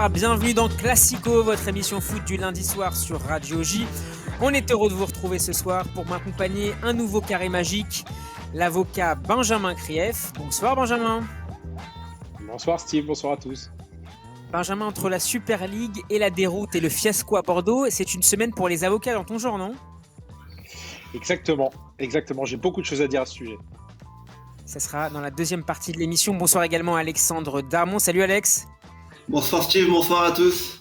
bonsoir, bienvenue dans Classico, votre émission foot du lundi soir sur Radio J. On est heureux de vous retrouver ce soir pour m'accompagner un nouveau carré magique, l'avocat Benjamin Krief. Bonsoir Benjamin. Bonsoir Steve, bonsoir à tous. Benjamin, entre la Super League et la déroute et le fiasco à Bordeaux, c'est une semaine pour les avocats dans ton genre, non ? Exactement. J'ai beaucoup de choses à dire à ce sujet. Ça sera dans la deuxième partie de l'émission. Bonsoir également à Alexandre Darmon. Salut Alex. Bonsoir Steve, bonsoir à tous.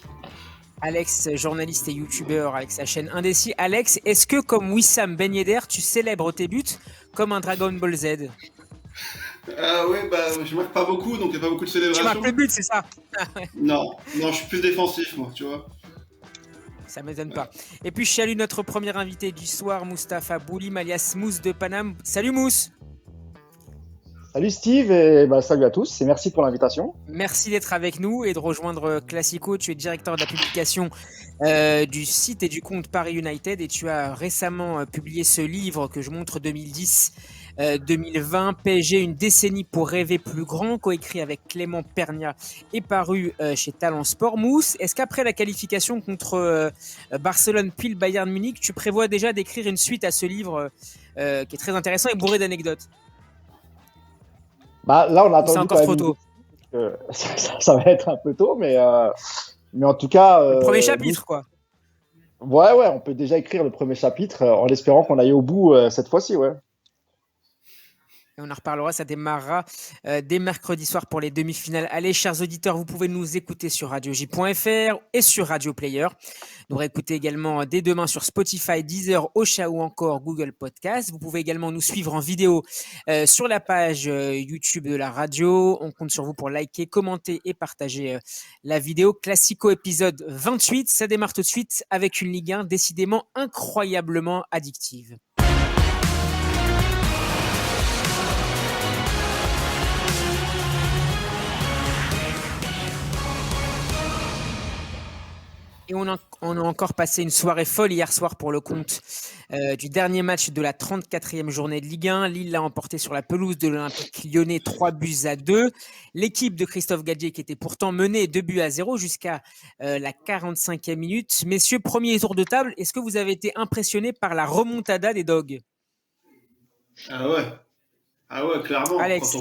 Alex, journaliste et youtubeur avec sa chaîne Indécis. Alex, est-ce que comme Wissam Ben Yedder, tu célèbres tes buts comme un Dragon Ball Z ? Oui, je marque pas beaucoup, donc il n'y a pas beaucoup de célébrations. Tu marques le but, c'est ça ? Non, je suis plus défensif, moi, tu vois. Ça m'étonne pas. Et puis je salue notre premier invité du soir, Mustapha Boulim, alias Mousse de Paname. Salut Mousse. Salut Steve et salut à tous et merci pour l'invitation. Merci d'être avec nous et de rejoindre Classico. Tu es directeur de la publication du site et du compte Paris United et tu as récemment publié ce livre que je montre 2010-2020, PSG, une décennie pour rêver plus grand, coécrit avec Clément Pernia et paru chez Talent Sport. Mousse, est-ce qu'après la qualification contre Barcelone puis le Bayern Munich, tu prévois déjà d'écrire une suite à ce livre qui est très intéressant et bourré d'anecdotes ? Là, on a attendu. C'est encore trop tôt. Ça va être un peu tôt, mais en tout cas. Le premier chapitre, quoi. Ouais, on peut déjà écrire le premier chapitre en espérant qu'on aille au bout cette fois-ci, ouais. Et on en reparlera, ça démarrera dès mercredi soir pour les demi-finales. Allez, chers auditeurs, vous pouvez nous écouter sur radioj.fr et sur Radio Player. Nous réécouter également dès demain sur Spotify, Deezer, Ocha ou encore Google Podcast. Vous pouvez également nous suivre en vidéo sur la page YouTube de la radio. On compte sur vous pour liker, commenter et partager la vidéo. Classico épisode 28, ça démarre tout de suite avec une Ligue 1 décidément incroyablement addictive. Et on a encore passé une soirée folle hier soir pour le compte du dernier match de la 34e journée de Ligue 1. Lille l'a emporté sur la pelouse de l'Olympique Lyonnais 3-2. L'équipe de Christophe Galtier qui était pourtant menée 2-0 jusqu'à la 45e minute. Messieurs, premier tour de table, est-ce que vous avez été impressionnés par la remontada des Dogs ? Ah ouais, clairement. Alex.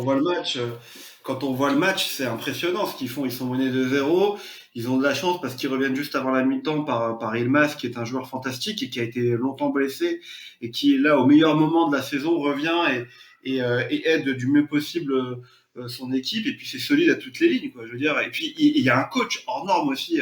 Quand on voit le match, c'est impressionnant ce qu'ils font. Ils sont menés 2-0. Ils ont de la chance parce qu'ils reviennent juste avant la mi-temps par Yilmaz, qui est un joueur fantastique et qui a été longtemps blessé et qui, là, au meilleur moment de la saison, revient et aide du mieux possible son équipe. Et puis, c'est solide à toutes les lignes, quoi, je veux dire. Et puis, il y a un coach hors norme aussi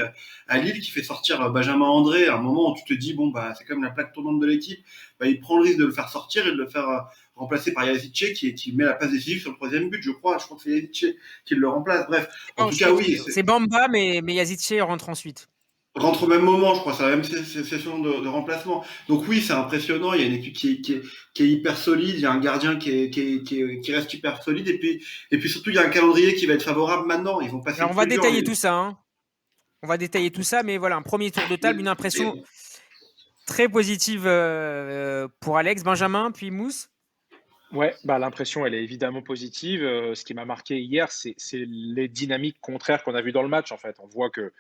à Lille qui fait sortir Benjamin André à un moment où tu te dis, c'est comme la plaque tournante de l'équipe. Il prend le risque de le faire sortir et de le faire remplacé par Yazice qui met la passe décisive sur le troisième but, je crois que c'est Yazice qui le remplace. Bref, en tout cas, oui. C'est Bamba, mais Yazice rentre ensuite. Rentre au même moment, je crois, c'est la même session de remplacement. Donc oui, c'est impressionnant. Il y a une équipe qui est hyper solide. Il y a un gardien qui reste hyper solide. Et puis surtout, il y a un calendrier qui va être favorable maintenant. Ils vont passer. Alors on va détailler tout ça. On va détailler tout ça, mais voilà, un premier tour de table, une impression très positive pour Alex, Benjamin, puis Mousse. Ouais, l'impression, elle est évidemment positive. Ce qui m'a marqué hier, c'est les dynamiques contraires qu'on a vues dans le match. En fait, on voit que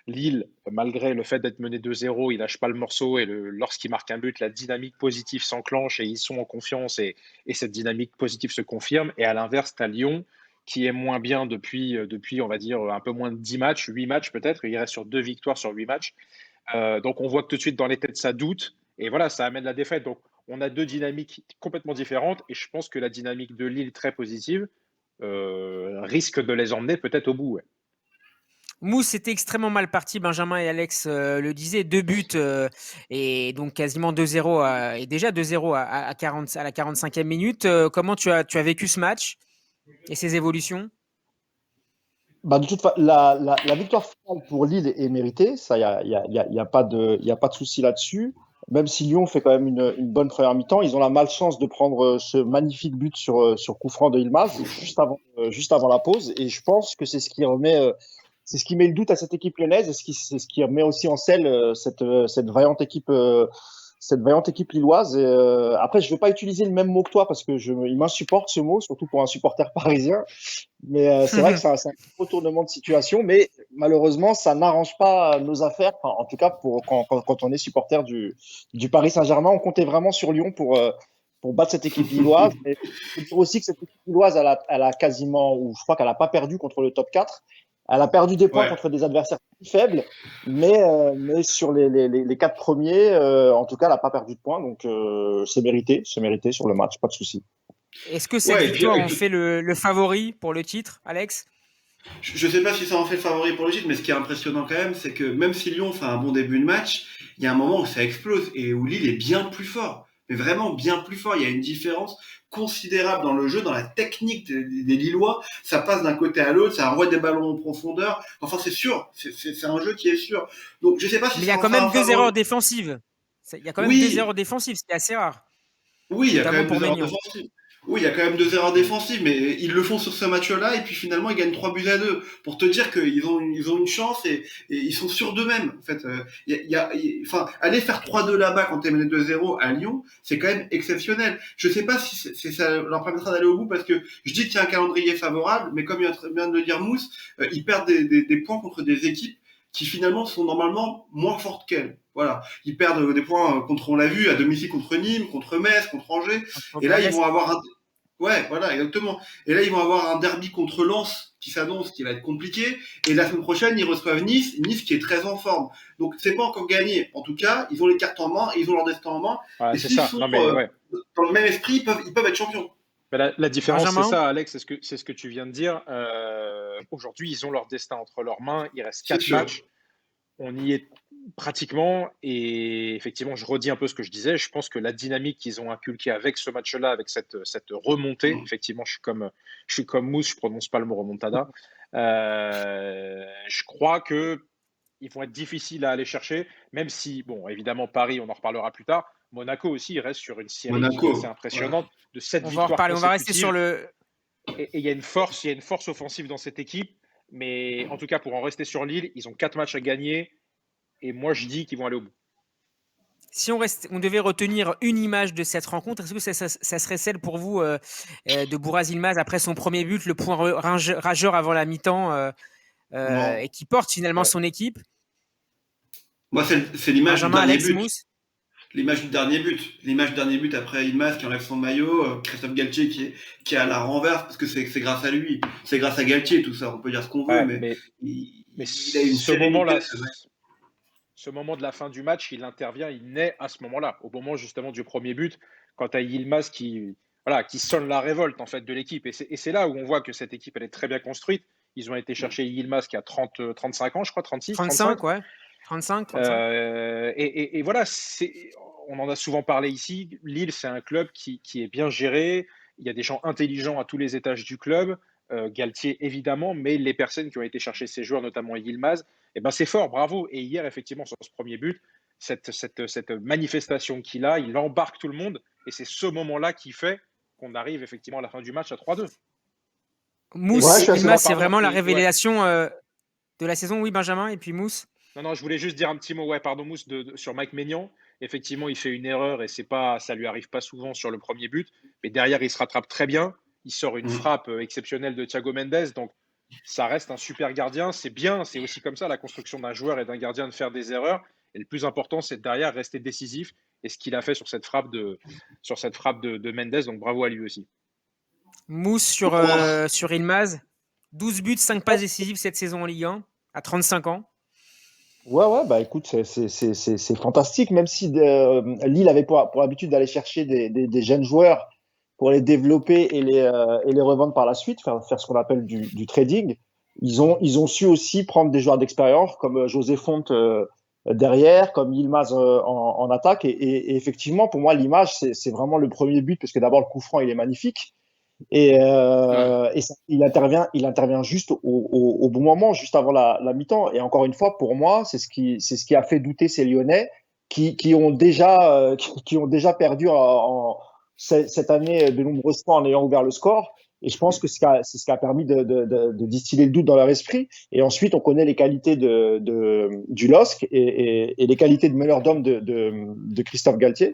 Lille, malgré le fait d'être mené 2-0, il lâche pas le morceau et lorsqu'il marque un but, la dynamique positive s'enclenche et ils sont en confiance et cette dynamique positive se confirme. Et à l'inverse, tu as Lyon qui est moins bien depuis, on va dire, un peu moins de 10 matchs, 8 matchs peut-être. Il reste sur 2 victoires sur 8 matchs. Donc on voit que tout de suite dans les têtes, ça doute. Et voilà, ça amène la défaite. Donc on a deux dynamiques complètement différentes et je pense que la dynamique de Lille, très positive, risque de les emmener peut-être au bout. Ouais. Mousse, c'était extrêmement mal parti. Benjamin et Alex le disaient. 2 buts et donc quasiment 2-0 et déjà 2-0 à la 45e minute. Comment tu as vécu ce match et ses évolutions ? De toute façon, la victoire finale pour Lille est méritée. Ça, il y a pas de souci là-dessus. Même si Lyon fait quand même une bonne première mi-temps, ils ont la malchance de prendre ce magnifique but sur coup franc de Yilmaz juste avant la pause. Et je pense que c'est ce qui met le doute à cette équipe lyonnaise et c'est ce qui remet aussi en selle cette vaillante équipe cette vaillante équipe lilloise. Et, après, je ne veux pas utiliser le même mot que toi parce que il m'insupporte ce mot, surtout pour un supporter parisien. Mais c'est vrai que c'est un retournement de situation. Mais malheureusement, ça n'arrange pas nos affaires. Enfin, en tout cas, quand on est supporter du Paris Saint-Germain, on comptait vraiment sur Lyon pour battre cette équipe lilloise. Et il faut dire aussi que cette équipe lilloise, elle a quasiment, ou je crois qu'elle n'a pas perdu contre le top 4. Elle a perdu des points Ouais. contre des adversaires plus faibles, mais sur les 4 premiers, en tout cas, elle n'a pas perdu de points. Donc, c'est mérité sur le match, pas de souci. Est-ce que cette victoire en fait le favori pour le titre, Alex? Je ne sais pas si ça en fait le favori pour le titre, mais ce qui est impressionnant quand même, c'est que même si Lyon fait un bon début de match, il y a un moment où ça explose et où Lille est bien plus fort. Mais vraiment bien plus fort. Il y a une différence considérable dans le jeu, dans la technique des Lillois. Ça passe d'un côté à l'autre, ça envoie des ballons en profondeur. Enfin, c'est sûr. C'est un jeu qui est sûr. Donc, je sais pas si il y a quand même 2 erreurs défensives. Il y a quand même 2 erreurs défensives, ce qui est assez rare. Oui, il y a quand même 2 erreurs défensives. Oui, il y a quand même 2 erreurs défensives, mais ils le font sur ce match-là, et puis finalement, ils gagnent 3-2. Pour te dire qu'ils ont une chance, et ils sont sûrs d'eux-mêmes. En fait, enfin, aller faire 3-2 là-bas quand t'es mené 2-0 à Lyon, c'est quand même exceptionnel. Je sais pas si ça leur permettra d'aller au bout, parce que je dis qu'il y a un calendrier favorable, mais comme il vient de le dire Mousse, ils perdent des points contre des équipes qui finalement sont normalement moins fortes qu'elles. Voilà, ils perdent des points contre, on l'a vu, à domicile contre Nîmes, contre Metz, contre Angers, et là ils vont avoir ouais, voilà, exactement. Et là ils vont avoir un derby contre Lens qui s'annonce, qui va être compliqué, et la semaine prochaine ils reçoivent Nice qui est très en forme. Donc c'est pas encore gagné. En tout cas, ils ont les cartes en main, et ils ont leur destin en main. Ouais, et c'est s'ils ça. sont Non, mais, ouais. dans le même esprit, ils peuvent être champions. La différence, Benjamin, c'est ça, Alex, c'est ce que tu viens de dire. Aujourd'hui, ils ont leur destin entre leurs mains. Il reste 4 matchs. On y est pratiquement. Et effectivement, je redis un peu ce que je disais. Je pense que la dynamique qu'ils ont inculquée avec ce match-là, avec cette remontée, effectivement, je suis comme Mousse, je ne prononce pas le mot remontada. Je crois qu'ils vont être difficiles à aller chercher, même si, bon, évidemment, Paris, on en reparlera plus tard. Monaco aussi, il reste sur une série qui est assez impressionnante de 7 victoires consécutives. On va rester sur le. Et il y a une force offensive dans cette équipe. Mais en tout cas, pour en rester sur Lille, ils ont 4 matchs à gagner. Et moi, je dis qu'ils vont aller au bout. Si on devait retenir une image de cette rencontre, est-ce que ça serait celle pour vous de Buraz Yılmaz après son premier but, le point rageur avant la mi-temps et qui porte finalement son équipe? Moi, c'est l'image du dernier but. Mousse. L'image du dernier but après Yılmaz qui enlève son maillot, Christophe Galtier qui est à la renverse, parce que c'est grâce à lui, c'est grâce à Galtier tout ça, on peut dire ce qu'on veut, mais il a une ce moment de la fin du match, il intervient, il naît à ce moment-là, au moment justement du premier but, quand tu as Yılmaz qui sonne la révolte en fait de l'équipe, et c'est là où on voit que cette équipe elle est très bien construite. Ils ont été chercher Yılmaz qui a 35 ans, je crois, 36, 35, ouais. 35. Et voilà, on en a souvent parlé ici. Lille, c'est un club qui est bien géré. Il y a des gens intelligents à tous les étages du club. Galtier, évidemment, mais les personnes qui ont été chercher ces joueurs, notamment Yılmaz, c'est fort, bravo. Et hier, effectivement, sur ce premier but, cette manifestation qu'il a, il embarque tout le monde. Et c'est ce moment-là qui fait qu'on arrive effectivement à la fin du match à 3-2. Mousse, Yılmaz, c'est vraiment la révélation de la saison. Oui, Benjamin, et puis Mousse. Non, je voulais juste dire un petit mot, pardon, Mousse, sur Mike Maignan. Effectivement, il fait une erreur et ça lui arrive pas souvent sur le premier but. Mais derrière, il se rattrape très bien. Il sort une frappe exceptionnelle de Thiago Mendes. Donc, ça reste un super gardien. C'est bien, c'est aussi comme ça la construction d'un joueur et d'un gardien de faire des erreurs. Et le plus important, c'est derrière rester décisif. Et ce qu'il a fait sur cette frappe de Mendes. Donc, bravo à lui aussi. Mousse sur Yılmaz. 12 buts, 5 passes décisives cette saison en Ligue 1, à 35 ans. Ouais, bah écoute, c'est fantastique, même si Lille avait pour habitude d'aller chercher des jeunes joueurs pour les développer et les revendre par la suite, faire ce qu'on appelle du trading. Ils ont su aussi prendre des joueurs d'expérience comme José Fonte derrière, comme Yılmaz en attaque. Et effectivement, pour moi, l'image, c'est vraiment le premier but, parce que d'abord, le coup franc, il est magnifique. Et il intervient juste au bon moment, juste avant la mi-temps. Et encore une fois, pour moi, c'est ce qui a fait douter ces Lyonnais qui ont déjà perdu cette année de nombreuses fois en ayant ouvert le score. Et je pense que c'est ce qui a permis de distiller le doute dans leur esprit. Et ensuite, on connaît les qualités du LOSC et les qualités de meneur d'homme de Christophe Galtier.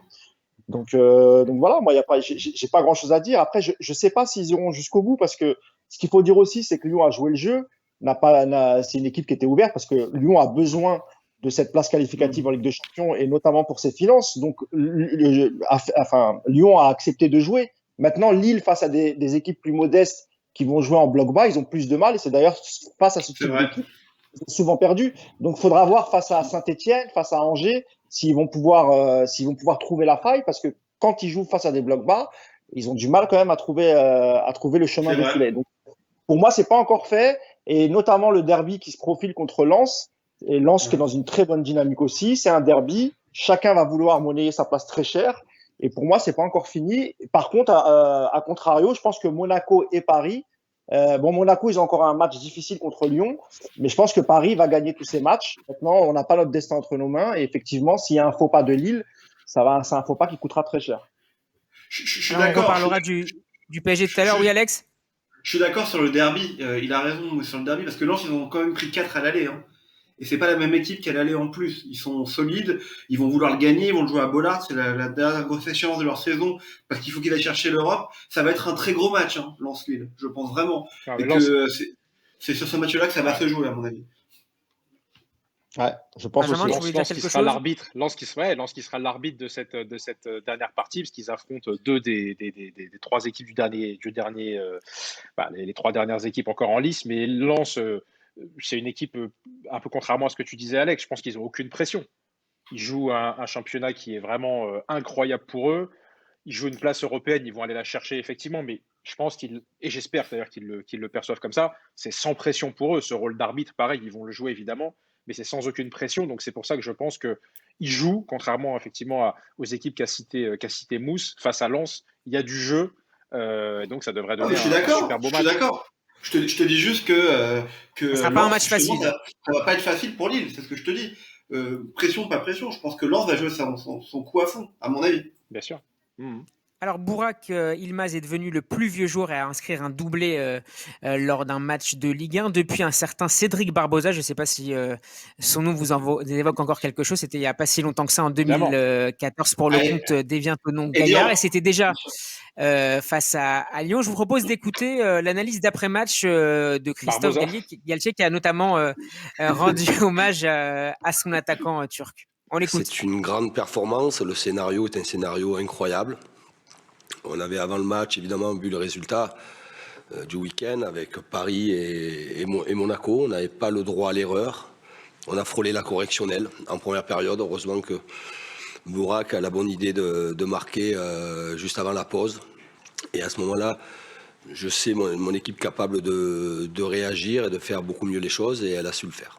Donc voilà, moi, j'ai pas grand-chose à dire. Après, je sais pas s'ils iront jusqu'au bout parce que ce qu'il faut dire aussi, c'est que Lyon a joué le jeu. C'est une équipe qui était ouverte parce que Lyon a besoin de cette place qualificative en Ligue des Champions et notamment pour ses finances. Donc, Lyon a accepté de jouer. Maintenant, Lille, face à des équipes plus modestes qui vont jouer en bloc bas, ils ont plus de mal. Et c'est d'ailleurs face à ce type d'équipe, ils ont souvent perdu. Donc, il faudra voir face à Saint-Etienne, face à Angers, s'ils vont pouvoir trouver la faille. Parce que quand ils jouent face à des blocs bas, ils ont du mal quand même à trouver le chemin du filet. Donc, pour moi, c'est pas encore fait. Et notamment le derby qui se profile contre Lens. Et Lens qui est dans une très bonne dynamique aussi. C'est un derby. Chacun va vouloir monnayer sa place très cher. Et pour moi, c'est pas encore fini. Par contre, à contrario, je pense que Monaco et Paris, Monaco, ils ont encore un match difficile contre Lyon, mais je pense que Paris va gagner tous ces matchs. Maintenant, on n'a pas notre destin entre nos mains. Et effectivement, s'il y a un faux pas de Lille, c'est un faux pas qui coûtera très cher. Je suis d'accord. On parlera du PSG tout à l'heure. Oui, Alex? Je suis d'accord sur le derby. Il a raison sur le derby parce que Lens, ils ont quand même pris 4 à l'aller. Hein. Et c'est pas la même équipe qu'à l'aller en plus. Ils sont solides, ils vont vouloir le gagner, ils vont le jouer à Bollard. C'est la dernière grosse échéance de leur saison parce qu'il faut qu'ils aillent chercher l'Europe. Ça va être un très gros match, hein, Lens-Lille. Je pense vraiment. Et que c'est sur ce match-là que ça va se jouer, à mon avis. Ouais, je pense aussi. Lens qui sera l'arbitre. Lens qui sera l'arbitre de cette dernière partie, parce qu'ils affrontent deux des trois équipes les 3 dernières équipes encore en lice. Mais Lens, c'est une équipe un peu contrairement à ce que tu disais, Alex. Je pense qu'ils n'ont aucune pression. Ils jouent un championnat qui est vraiment incroyable pour eux. Ils jouent une place européenne, ils vont aller la chercher effectivement, mais je pense et j'espère d'ailleurs qu'ils le perçoivent comme ça, c'est sans pression pour eux. Ce rôle d'arbitre, pareil, ils vont le jouer évidemment, mais c'est sans aucune pression. Donc c'est pour ça que je pense qu'ils jouent, contrairement effectivement aux équipes qu'a cité Mousse, face à Lens, il y a du jeu, donc ça devrait donner un super beau match. Je suis d'accord. Je te dis juste que ça sera pas un match facile. Ça va pas être facile pour Lille, c'est ce que je te dis. Pression, pas pression. Je pense que Lens va jouer son coup à fond, à mon avis. Bien sûr. Alors, Burak Yılmaz est devenu le plus vieux joueur à inscrire un doublé lors d'un match de Ligue 1 depuis un certain Cédric Barbosa. Je ne sais pas si son nom vous évoque encore quelque chose. C'était il n'y a pas si longtemps que ça, en 2014, pour le compte d'Evian Tonon Gaillard. Et c'était déjà face à Lyon. Je vous propose d'écouter l'analyse d'après-match de Christophe Galtier, qui a notamment rendu hommage à son attaquant turc. On l'écoute. C'est une grande performance. Le scénario est un scénario incroyable. On avait avant le match évidemment vu le résultat du week-end avec Paris et Monaco. On n'avait pas le droit à l'erreur. On a frôlé la correctionnelle en première période. Heureusement que Burak a la bonne idée de marquer juste avant la pause. Et à ce moment-là, je sais mon équipe capable de réagir et de faire beaucoup mieux les choses, et elle a su le faire.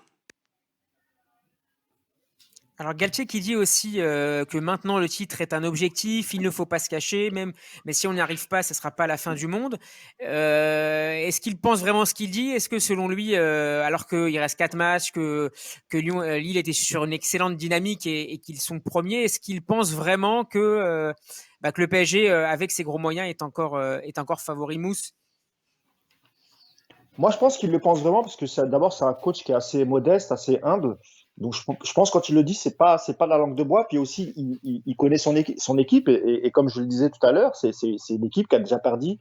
Alors Galtier qui dit aussi que maintenant le titre est un objectif, il ne faut pas se cacher, mais si on n'y arrive pas, ce ne sera pas la fin du monde. Est-ce qu'il pense vraiment ce qu'il dit? Est-ce que selon lui, alors qu'il reste 4 matchs, que Lille était sur une excellente dynamique et qu'ils sont premiers, est-ce qu'il pense vraiment que le PSG, avec ses gros moyens, est encore favori, Mousse? Moi, je pense qu'il le pense vraiment parce que d'abord, c'est un coach qui est assez modeste, assez humble. Donc, je pense quand il le dit, c'est pas de la langue de bois. Puis aussi, il connaît son équipe et comme je le disais tout à l'heure, c'est une équipe qui a déjà perdu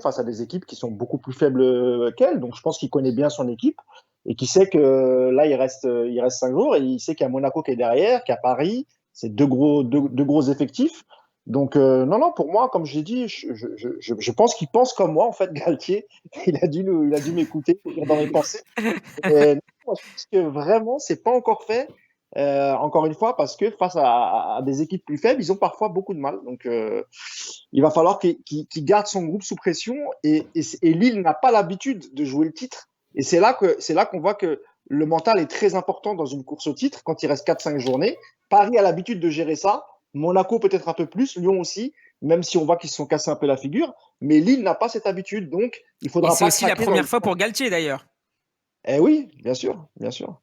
face à des équipes qui sont beaucoup plus faibles qu'elle. Donc, je pense qu'il connaît bien son équipe et qu'il sait que là, il reste 5 jours et il sait qu'il y a Monaco qui est derrière, qu'il y a Paris. C'est deux gros effectifs. Donc, non, pour moi, comme je l'ai dit, je pense qu'il pense comme moi, en fait, Galtier. Il a dû m'écouter dans mes pensées. Et, non, je pense que vraiment, c'est pas encore fait. Encore une fois, parce que face à des équipes plus faibles, ils ont parfois beaucoup de mal. Donc, il va falloir qu'il garde son groupe sous pression. Et Lille n'a pas l'habitude de jouer le titre. Et c'est là qu'on voit que le mental est très important dans une course au titre quand il reste 4-5 journées. Paris a l'habitude de gérer ça. Monaco peut-être un peu plus, Lyon aussi, même si on voit qu'ils se sont cassés un peu la figure. Mais Lille n'a pas cette habitude, donc il faudra pas. C'est aussi la première fois pour Galtier d'ailleurs. Eh oui, bien sûr, bien sûr.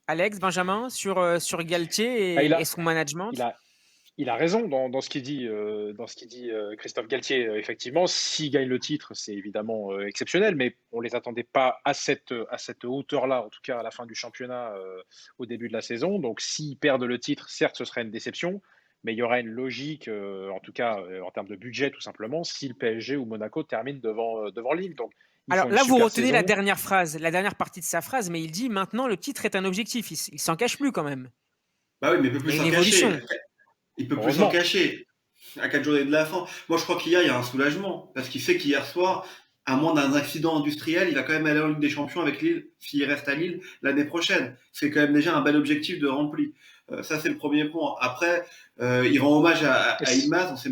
Alex, Benjamin, sur Galtier et son management. Il a raison dans ce qu'il dit, Christophe Galtier. Effectivement, s'il gagne le titre, c'est évidemment exceptionnel, mais on ne les attendait pas à cette hauteur-là, en tout cas à la fin du championnat, au début de la saison. Donc, s'ils perdent le titre, certes, ce serait une déception, mais il y aura une logique, en tout cas en termes de budget, tout simplement, si le PSG ou Monaco terminent devant Lille. Donc, ils Alors font une là, vous super retenez la saison. dernière phrase, la dernière partie de sa phrase, mais il dit maintenant le titre est un objectif. Il s'en cache plus quand même. Bah oui, mais il peut Il plus y a une s'en cacher. évolution. Il peut plus s'en Heureusement. cacher. À 4 journées de la fin. Moi, je crois qu'hier, il y a un soulagement. Parce qu'il sait qu'hier soir, à moins d'un accident industriel, il va quand même aller en Ligue des Champions avec Lille, s'il reste à Lille, l'année prochaine. C'est quand même déjà un bel objectif de rempli. Ça, c'est le premier point. Après, il rend hommage à Ilmaz. On sait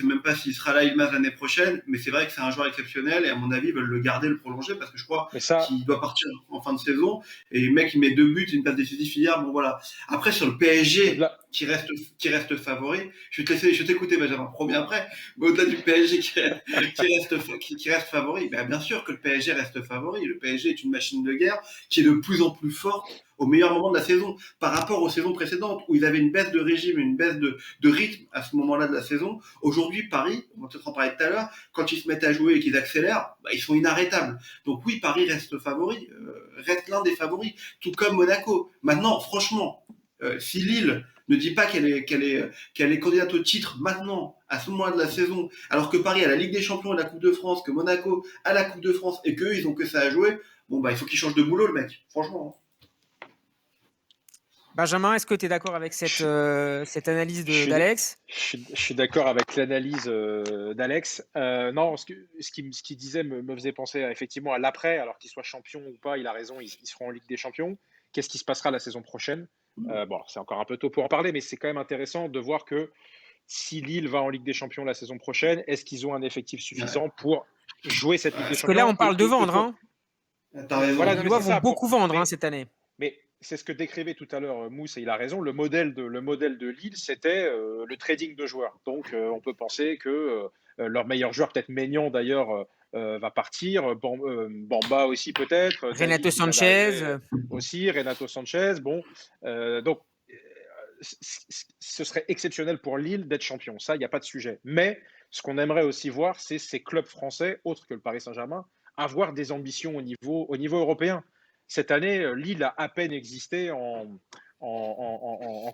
même pas s'il sera là, Ilmaz, l'année prochaine. Mais c'est vrai que c'est un joueur exceptionnel. Et à mon avis, ils veulent le garder, le prolonger. Parce que je crois Mais ça, qu'il doit partir en fin de saison. Et le mec, il met 2 buts, une passe décisive hier. Bon, voilà. Après, sur le PSG, au-delà, qui reste favori. Je vais t'écouter, Benjamin, promis après. Mais au-delà du PSG qui reste favori, ben, bien sûr que le PSG reste favori. Le PSG est une machine de guerre qui est de plus en plus forte au meilleur moment de la saison par rapport aux saisons précédentes où ils avaient une baisse de régime, une baisse de rythme à ce moment-là de la saison. Aujourd'hui, Paris, on va peut-être en parler tout à l'heure, quand ils se mettent à jouer et qu'ils accélèrent, bah, ils sont inarrêtables. Donc oui, Paris reste favori, reste l'un des favoris, tout comme Monaco. Maintenant, franchement, si Lille ne dit pas qu'elle est candidate au titre maintenant, à ce moment-là de la saison, alors que Paris a la Ligue des Champions et la Coupe de France, que Monaco a la Coupe de France et qu'eux, ils ont que ça à jouer, bon, bah, il faut qu'il change de boulot, le mec, franchement. Benjamin, est-ce que tu es d'accord avec cette analyse je suis, d'Alex? je suis d'accord avec l'analyse d'Alex. Non, ce qu'il disait me faisait penser effectivement à l'après, alors qu'il soit champion ou pas, il a raison, ils seront en Ligue des Champions. Qu'est-ce qui se passera la saison prochaine? Bon, c'est encore un peu tôt pour en parler, mais c'est quand même intéressant de voir que si Lille va en Ligue des Champions la saison prochaine, est-ce qu'ils ont un effectif Ouais. suffisant pour jouer cette Ligue des Parce que là, Champions on parle de vendre. pour... Hein. T'as raison. Voilà, Les non, mais Lillois c'est vont ça. beaucoup vendre Mais cette année. Mais c'est ce que décrivait tout à l'heure Mousse, et il a raison. Le modèle de Lille, c'était le trading de joueurs. Donc, on peut penser que leur meilleur joueur, peut-être Maignan d'ailleurs, va partir. Bamba aussi, peut-être. David Renato qui vient Sanchez. d'arriver aussi. Renato Sanchez. Bon, donc, ce serait exceptionnel pour Lille d'être champion. Ça, il n'y a pas de sujet. Mais ce qu'on aimerait aussi voir, c'est ces clubs français, autres que le Paris Saint-Germain, avoir des ambitions au niveau européen. Cette année, Lille a à peine existé en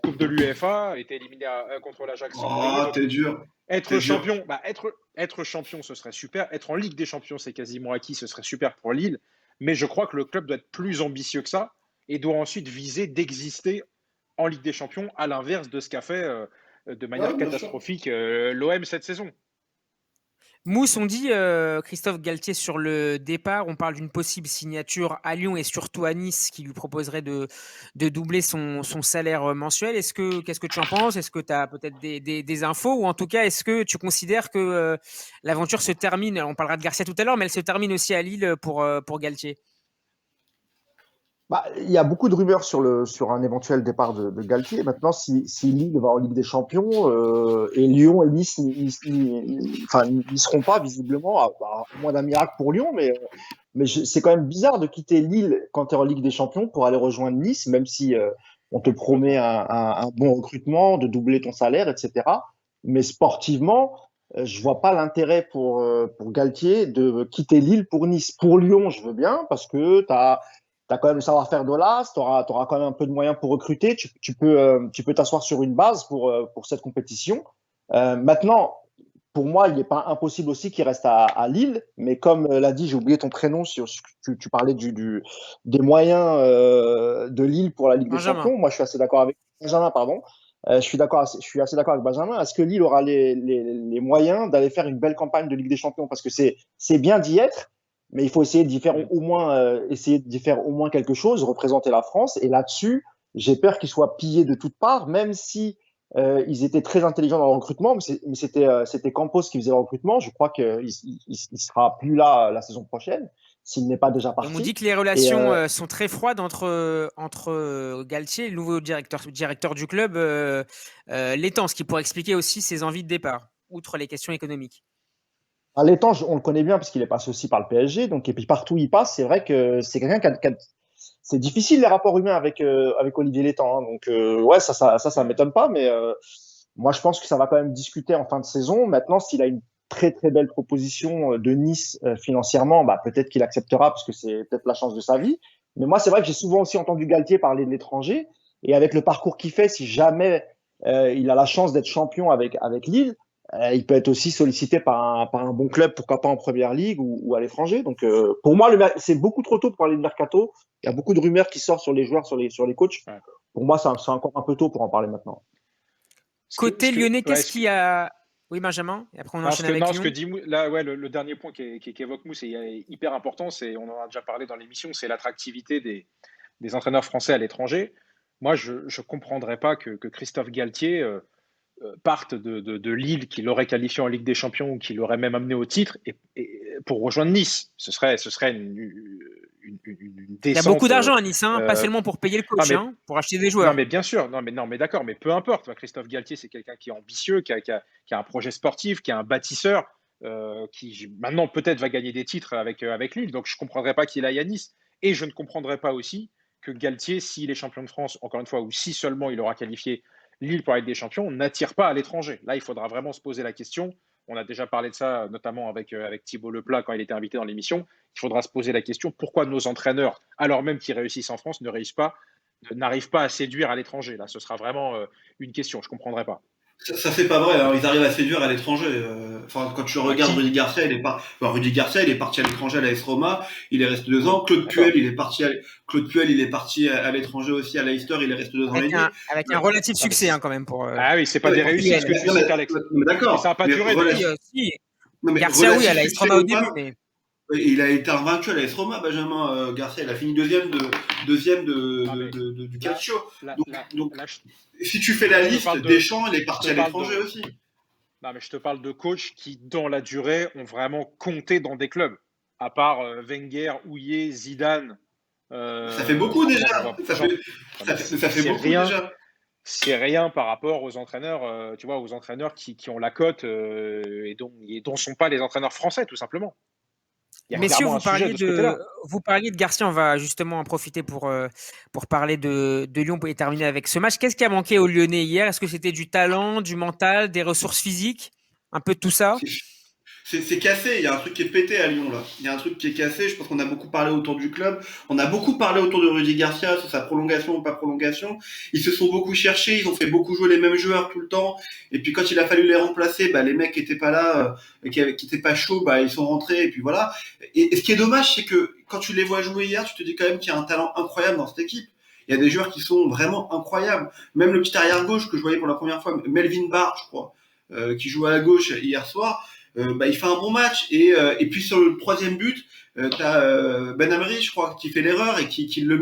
Coupe de l'UEFA, a été éliminé contre l'Ajax en Euro. Oh, Donc, t'es dur. être T'es dur. champion, être champion, ce serait super. Être en Ligue des Champions, c'est quasiment acquis, ce serait super pour Lille. Mais je crois que le club doit être plus ambitieux que ça et doit ensuite viser d'exister en Ligue des Champions, à l'inverse de ce qu'a fait de manière Ouais, bien sûr. catastrophique l'OM cette saison. Mousse, on dit, Christophe Galtier, sur le départ, on parle d'une possible signature à Lyon et surtout à Nice qui lui proposerait de doubler son salaire mensuel. Qu'est-ce que tu en penses? Est-ce que tu as peut-être des infos? Ou en tout cas, est-ce que tu considères que l'aventure se termine? On parlera de Garcia tout à l'heure, mais elle se termine aussi à Lille pour Galtier. Bah, il y a beaucoup de rumeurs sur un éventuel départ de Galtier. Maintenant, si Lille va en Ligue des Champions et Lyon et Nice n'y seront pas visiblement, à moins d'un miracle pour Lyon, mais c'est quand même bizarre de quitter Lille quand tu es en Ligue des Champions pour aller rejoindre Nice, même si on te promet un bon recrutement, de doubler ton salaire, etc. Mais sportivement, je vois pas l'intérêt pour Galtier de quitter Lille pour Nice. Pour Lyon, je veux bien parce que t'as quand même le savoir-faire de l'AS, t'auras quand même un peu de moyens pour recruter, tu peux t'asseoir sur une base pour cette compétition. Maintenant, pour moi, il n'est pas impossible aussi qu'il reste à Lille, mais comme l'a dit, j'ai oublié ton prénom, tu parlais des moyens de Lille pour la Ligue des Benjamin. Champions. Moi, je suis assez d'accord avec Benjamin, pardon. Je suis assez d'accord avec Benjamin. Est-ce que Lille aura les moyens d'aller faire une belle campagne de Ligue des Champions? Parce que c'est bien d'y être, mais il faut essayer d'y faire au moins quelque chose, représenter la France. Et là-dessus, j'ai peur qu'ils soient pillés de toutes parts, même si ils étaient très intelligents dans le recrutement, mais c'était Campos qui faisait le recrutement. Je crois qu'il sera plus là la saison prochaine, s'il n'est pas déjà Et on parti. dit que les relations sont très froides entre Galtier et le nouveau directeur du club, Létang, ce qui pourrait expliquer aussi ses envies de départ, outre les questions économiques. Létang, on le connaît bien parce qu'il est passé aussi par le PSG, donc, et puis partout où il passe, c'est vrai que c'est quelqu'un c'est difficile les rapports humains avec Olivier Létang. Hein. Donc ouais, ça m'étonne pas, mais moi je pense que ça va quand même discuter en fin de saison. Maintenant, s'il a une très très belle proposition de Nice financièrement, bah peut-être qu'il acceptera parce que c'est peut-être la chance de sa vie. Mais moi, c'est vrai que j'ai souvent aussi entendu Galtier parler de l'étranger et avec le parcours qu'il fait, si jamais il a la chance d'être champion avec Lille, il peut être aussi sollicité par un bon club, pourquoi pas en première ligue ou à l'étranger. Donc pour moi, c'est beaucoup trop tôt pour parler de mercato. Il y a beaucoup de rumeurs qui sortent sur les joueurs, sur les coachs. Ouais. Pour moi, c'est encore un peu tôt pour en parler maintenant. Côté lyonnais, qu'est-ce qu'il y a? Oui, Benjamin, et après on enchaîne avec Lyon. Ce que dit là, ouais, le dernier point qu'évoque Mousse est hyper important, on en a déjà parlé dans l'émission, c'est l'attractivité des entraîneurs français à l'étranger. Moi, je ne comprendrais pas que Christophe Galtier parte de Lille, qui l'aurait qualifié en Ligue des Champions ou qui l'aurait même amené au titre, et pour rejoindre Nice. Ce serait une descente. Il y a beaucoup d'argent à Nice, pas seulement pour payer le coach, pour acheter des joueurs. Non, mais bien sûr, mais d'accord, mais peu importe. Christophe Galtier, c'est quelqu'un qui est ambitieux, qui a un projet sportif, qui est un bâtisseur, qui maintenant peut-être va gagner des titres avec Lille. Donc je ne comprendrais pas qu'il aille à Nice. Et je ne comprendrais pas aussi que Galtier, s'il est champion de France, encore une fois, ou si seulement il aura qualifié Lille pour la Ligue des Champions, n'attire pas à l'étranger. Là, il faudra vraiment se poser la question. On a déjà parlé de ça, notamment avec Thibaut Leplat quand il était invité dans l'émission. Il faudra se poser la question pourquoi nos entraîneurs, alors même qu'ils réussissent en France, n'arrivent pas à séduire à l'étranger. Là, ce sera vraiment une question. Je ne comprendrai pas. Ça c'est pas vrai. Hein. Ils arrivent à séduire à l'étranger. Enfin, quand tu regardes Rudy Garcia, il est parti à l'étranger à l'AS Roma. Il est resté 2 ans. Claude Puel, il est parti à l'étranger aussi à Leicester. Il est resté 2 ans et demi. Avec un relatif succès quand même pour. Ah oui, c'est pas des réussites que tu cites, Alex. D'accord. Ça n'a pas duré. Garcia, oui, à l'AS Roma au début, mais. Il a été invaincu à l'AS Roma, Benjamin Garcia. Il a fini deuxième du Calcio. Donc, si tu fais la liste, Deschamps, il est parti à l'étranger aussi. Non, mais je te parle de coachs qui, dans la durée, ont vraiment compté dans des clubs. À part Wenger, Houllier, Zidane. Ça fait beaucoup déjà. Ça fait beaucoup déjà. C'est rien par rapport aux entraîneurs, aux entraîneurs qui ont la cote et dont sont pas les entraîneurs français, tout simplement. Messieurs, vous parliez de Garcia, on va justement en profiter pour parler de Lyon et terminer avec ce match. Qu'est-ce qui a manqué aux Lyonnais hier? Est-ce que c'était du talent, du mental, des ressources physiques? Un peu de tout ça? C'est cassé, il y a un truc qui est pété à Lyon là. Il y a un truc qui est cassé, je pense qu'on a beaucoup parlé autour du club. On a beaucoup parlé autour de Rudy Garcia, sur sa prolongation ou pas prolongation. Ils se sont beaucoup cherchés, ils ont fait beaucoup jouer les mêmes joueurs tout le temps. Et puis quand il a fallu les remplacer, les mecs qui étaient pas là, qui étaient pas chauds, ils sont rentrés et puis voilà. Et ce qui est dommage, c'est que quand tu les vois jouer hier, tu te dis quand même qu'il y a un talent incroyable dans cette équipe. Il y a des joueurs qui sont vraiment incroyables. Même le petit arrière gauche que je voyais pour la première fois, Melvin Barr, je crois, qui joue à la gauche hier soir. Il fait un bon match et puis sur le 3e but t'as Ben Amri, je crois, qui fait l'erreur et qui le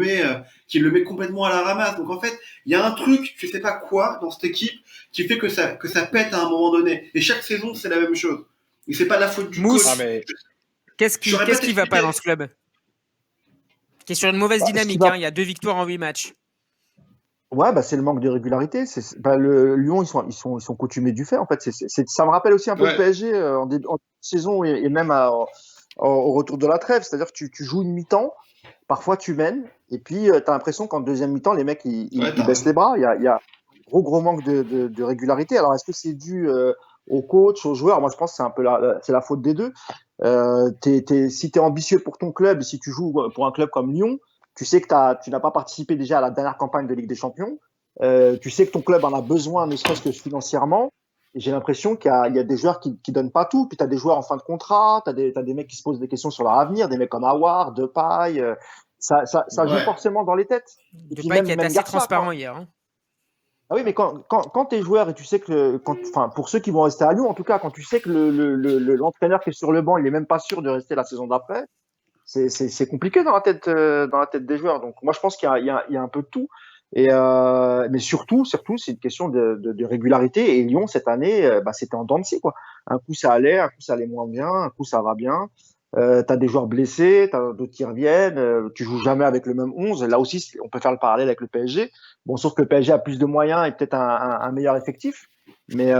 met complètement à la ramasse. Donc en fait il y a un truc, je sais pas quoi, dans cette équipe qui fait que ça pète à un moment donné, et chaque saison c'est la même chose et c'est pas la faute du coach. Qu'est-ce qui va pas dans ce club qui est sur une mauvaise dynamique? Il y a 2 victoires en 8 matchs. Ouais, c'est le manque de régularité. Le Lyon, ils sont coutumés du fait. En fait, ça me rappelle aussi un peu le PSG en début de saison et même au retour de la trêve. C'est-à-dire que tu joues une mi-temps, parfois tu mènes, et puis tu as l'impression qu'en deuxième mi-temps, les mecs ils baissent les bras. Il y a gros manque de régularité. Alors, est-ce que c'est dû au coach, aux joueurs? Moi, je pense que c'est un peu c'est la faute des deux. Si tu es ambitieux pour ton club, si tu joues pour un club comme Lyon, tu sais que tu n'as pas participé déjà à la dernière campagne de Ligue des Champions. Tu sais que ton club en a besoin, ne serait-ce que financièrement. Et j'ai l'impression qu'il y a des joueurs qui donnent pas tout. Puis tu as des joueurs en fin de contrat, tu as des mecs qui se posent des questions sur leur avenir, des mecs comme Aouar, Depay. Ça joue forcément dans les têtes. Depay qui est assez transparent hier. Ah oui, mais quand tu es joueur et tu sais que, pour ceux qui vont rester à Lyon, en tout cas, quand tu sais que l'entraîneur qui est sur le banc, il est même pas sûr de rester la saison d'après, c'est compliqué dans la tête des joueurs. Donc moi je pense qu'il y a un peu de tout, mais surtout c'est une question de régularité. Et Lyon cette année c'était en dents de scie, quoi. Un coup ça allait moins bien, un coup ça va bien. T'as des joueurs blessés, t'as d'autres qui reviennent, tu joues jamais avec le même 11. Là aussi on peut faire le parallèle avec le PSG, bon, sauf que le PSG a plus de moyens et peut-être un meilleur effectif, mais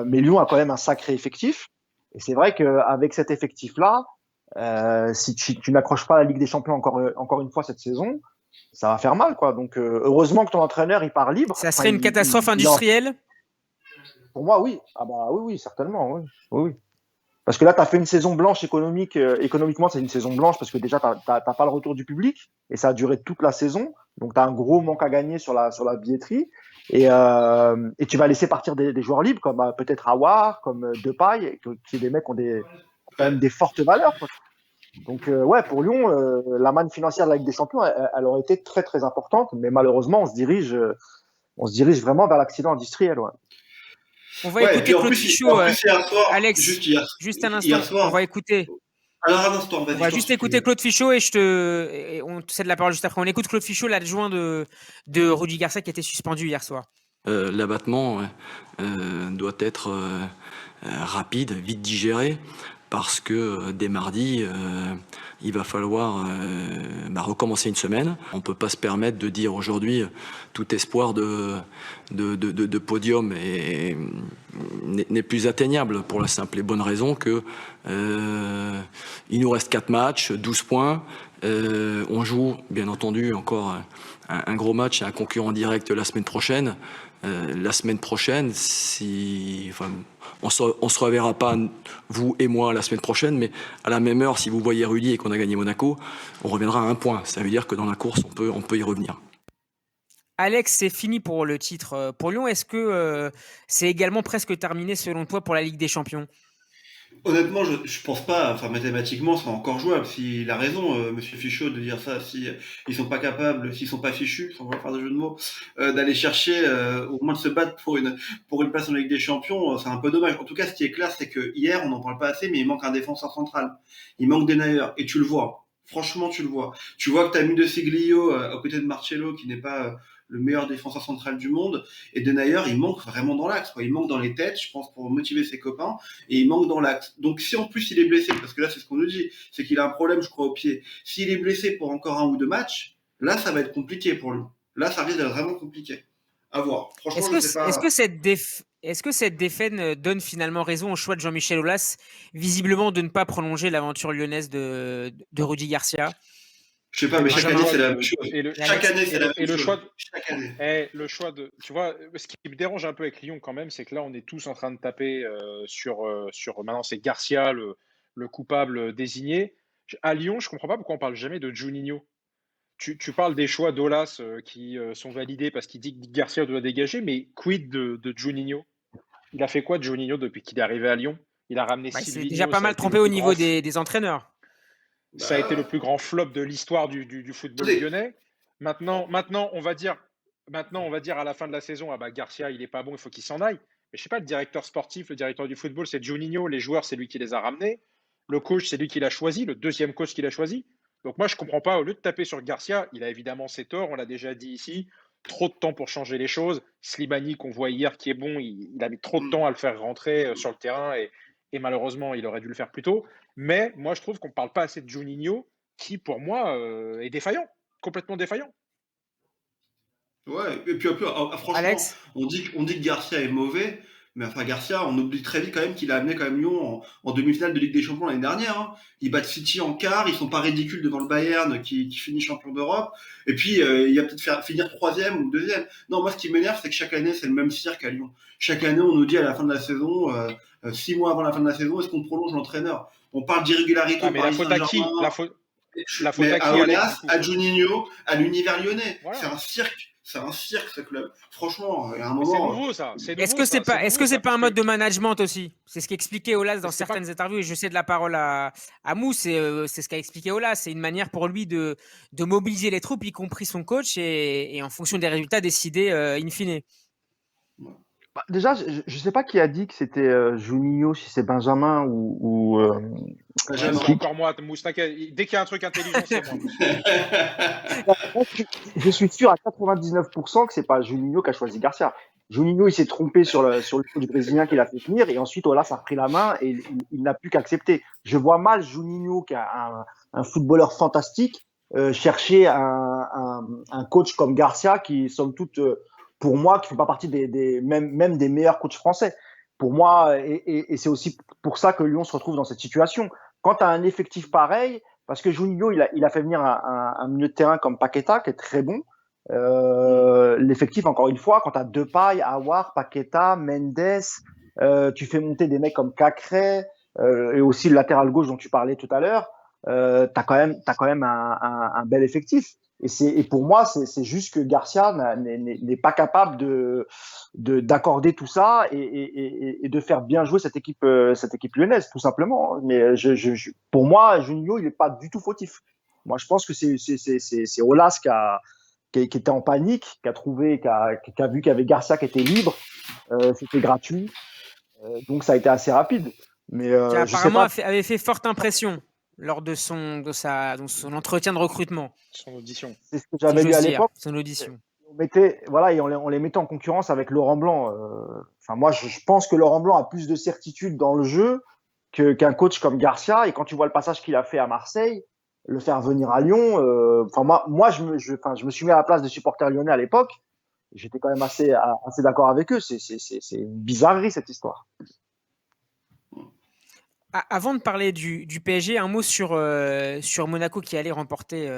Lyon a quand même un sacré effectif. Et c'est vrai qu'avec cet effectif là, si tu n'accroches pas la Ligue des Champions encore une fois cette saison, ça va faire mal, quoi. Donc, heureusement que ton entraîneur, il part libre. Ça serait une catastrophe industrielle? Pour moi, oui. Ah bah oui, certainement, oui. Oui. Parce que là, tu as fait une saison blanche économiquement, c'est une saison blanche parce que déjà, tu n'as pas le retour du public et ça a duré toute la saison. Donc, tu as un gros manque à gagner sur la billetterie et tu vas laisser partir des joueurs libres comme peut-être Aouar, comme Depay, qui est des mecs qui ont quand même des fortes valeurs, quoi. Donc, ouais, pour Lyon, la manne financière de la Ligue des Champions, elle aurait été très, très importante. Mais malheureusement, on se dirige vraiment vers l'accident industriel. Ouais. On va écouter Claude Fichot. Alex, juste un instant, on va écouter. Alors, un instant, on va juste écouter Claude Fichot et on te cède la parole juste après. On écoute Claude Fichot, l'adjoint de Rudy Garcia qui a été suspendu hier soir. L'abattement doit être rapide, vite digéré, parce que dès mardi, il va falloir recommencer une semaine. On ne peut pas se permettre de dire aujourd'hui tout espoir de podium n'est plus atteignable pour la simple et bonne raison que il nous reste 4 matchs, 12 points. On joue, bien entendu, encore un gros match et un concurrent direct la semaine prochaine. La semaine prochaine, on se reverra pas, vous et moi, la semaine prochaine, mais à la même heure, si vous voyez Rudy et qu'on a gagné Monaco, on reviendra à 1 point. Ça veut dire que dans la course, on peut y revenir. Alex, c'est fini pour le titre pour Lyon. Est-ce que c'est également presque terminé selon toi pour la Ligue des Champions ? Honnêtement, je pense pas, mathématiquement, c'est encore jouable. S'il a raison, monsieur Fichot, de dire ça, si ils sont pas capables, s'ils sont pas fichus, sans vouloir faire de jeu de mots, d'aller chercher, au moins de se battre pour une place en Ligue des Champions, c'est un peu dommage. En tout cas, ce qui est clair, c'est que hier, on n'en parle pas assez, mais il manque un défenseur central. Il manque Denayer, et tu le vois. Franchement, tu le vois. Tu vois que t'as mis De Siglio à côté de Marcello, qui n'est pas le meilleur défenseur central du monde, et Denayer, il manque vraiment dans l'axe, quoi. Il manque dans les têtes, je pense, pour motiver ses copains, et il manque dans l'axe. Donc si en plus il est blessé, parce que là c'est ce qu'on nous dit, c'est qu'il a un problème, je crois, au pied. S'il est blessé pour encore 1 ou 2 matchs, là ça va être compliqué pour lui. Là ça risque d'être vraiment compliqué. À voir. Franchement, je sais pas. Est-ce que cette défaite donne finalement raison au choix de Jean-Michel Aulas, visiblement de ne pas prolonger l'aventure lyonnaise de Rudy Garcia? Je sais pas, mais chaque année, c'est la même chose. Chaque année, c'est la même chose. Chaque année. Le choix de. Tu vois, ce qui me dérange un peu avec Lyon, quand même, c'est que là, on est tous en train de taper sur. Maintenant, c'est Garcia, le coupable désigné. À Lyon, je comprends pas pourquoi on parle jamais de Juninho. Tu parles des choix d'Aulas qui sont validés parce qu'il dit que Garcia doit dégager, mais quid de Juninho? Il a fait quoi de Juninho depuis qu'il est arrivé à Lyon? Il a ramené Silvino. C'est déjà pas mal trompé au niveau des entraîneurs. Ça a été le plus grand flop de l'histoire du football lyonnais. Maintenant, on va dire à la fin de la saison, Garcia, il est pas bon, il faut qu'il s'en aille. Mais je sais pas, le directeur sportif, le directeur du football, c'est Juninho. Les joueurs, c'est lui qui les a ramenés. Le coach, c'est lui qui l'a choisi, le deuxième coach qu'il a choisi. Donc moi, je comprends pas. Au lieu de taper sur Garcia, il a évidemment ses torts. On l'a déjà dit ici. Trop de temps pour changer les choses. Slimani, qu'on voit hier, qui est bon, il a mis trop de temps à le faire rentrer sur le terrain et malheureusement, il aurait dû le faire plus tôt. Mais moi, je trouve qu'on ne parle pas assez de Juninho, qui, pour moi, est défaillant, complètement défaillant. Ouais, et puis franchement, Alex, on dit que Garcia est mauvais, mais Garcia, on oublie très vite quand même qu'il a amené quand même Lyon en demi-finale de Ligue des Champions l'année dernière. Hein. Ils battent City en quart, ils sont pas ridicules devant le Bayern qui finit champion d'Europe. Et puis il va peut-être finir 3e ou 2e. Non, moi ce qui m'énerve, c'est que chaque année c'est le même cirque à Lyon. Chaque année on nous dit à la fin de la saison, 6 mois avant la fin de la saison, est-ce qu'on prolonge l'entraîneur? On parle d'irrégularité. Mais la faute à qui? La faute à Aulas, à Juninho, à l'univers lyonnais. Voilà. C'est un cirque. C'est un cirque, ce club. Franchement, il y a un moment. C'est nouveau, ça. Est-ce que c'est pas un mode de management aussi? C'est ce qu'expliquait Aulas dans certaines interviews. Et je cède la parole à Mousse. C'est ce qu'a expliqué Aulas. C'est une manière pour lui de mobiliser les troupes, y compris son coach, et en fonction des résultats, décider in fine. Déjà, je ne sais pas qui a dit que c'était Juninho, si c'est Benjamin ou c'est encore moi, Mousse. Dès qu'il y a un truc intelligent, c'est moi. Je suis sûr à 99% que c'est pas Juninho qui a choisi Garcia. Juninho, il s'est trompé sur le coup du Brésilien qu'il a fait tenir, et ensuite Aulas a repris la main et il n'a plus qu'accepter. Je vois mal Juninho, qui a un footballeur fantastique, chercher un coach comme Garcia qui, somme toute, pour moi, qui ne fait pas partie même des meilleurs coachs français. Pour moi, et c'est aussi pour ça que Lyon se retrouve dans cette situation. Quand tu as un effectif pareil, parce que Juninho, il a fait venir un milieu de terrain comme Paqueta, qui est très bon. L'effectif, encore une fois, quand tu as Depay, Aouar, Paqueta, Mendes, tu fais monter des mecs comme Cacré, et aussi le latéral gauche dont tu parlais tout à l'heure, t'as quand même un bel effectif. Et pour moi, c'est juste que Garcia n'est pas capable d'accorder tout ça et de faire bien jouer cette équipe lyonnaise, tout simplement. Mais pour moi, Juninho, il n'est pas du tout fautif. Moi, je pense que c'est Aulas qui était en panique, qui a vu qu'il y avait Garcia qui était libre, c'était gratuit, donc ça a été assez rapide. Mais Qui je sais apparemment pas. avait fait forte impression lors de son entretien de recrutement, Son audition. C'est ce que si j'avais lu à j'ose dire, l'époque. son audition. On les mettait en concurrence avec Laurent Blanc. Enfin, moi, je pense que Laurent Blanc a plus de certitude dans le jeu qu'un coach comme Garcia. Et quand tu vois le passage qu'il a fait à Marseille, le faire venir à Lyon, moi, je me suis mis à la place des supporters lyonnais à l'époque. J'étais quand même assez d'accord avec eux. C'est une bizarrerie, cette histoire. Avant de parler du PSG, un mot sur Monaco qui allait remporter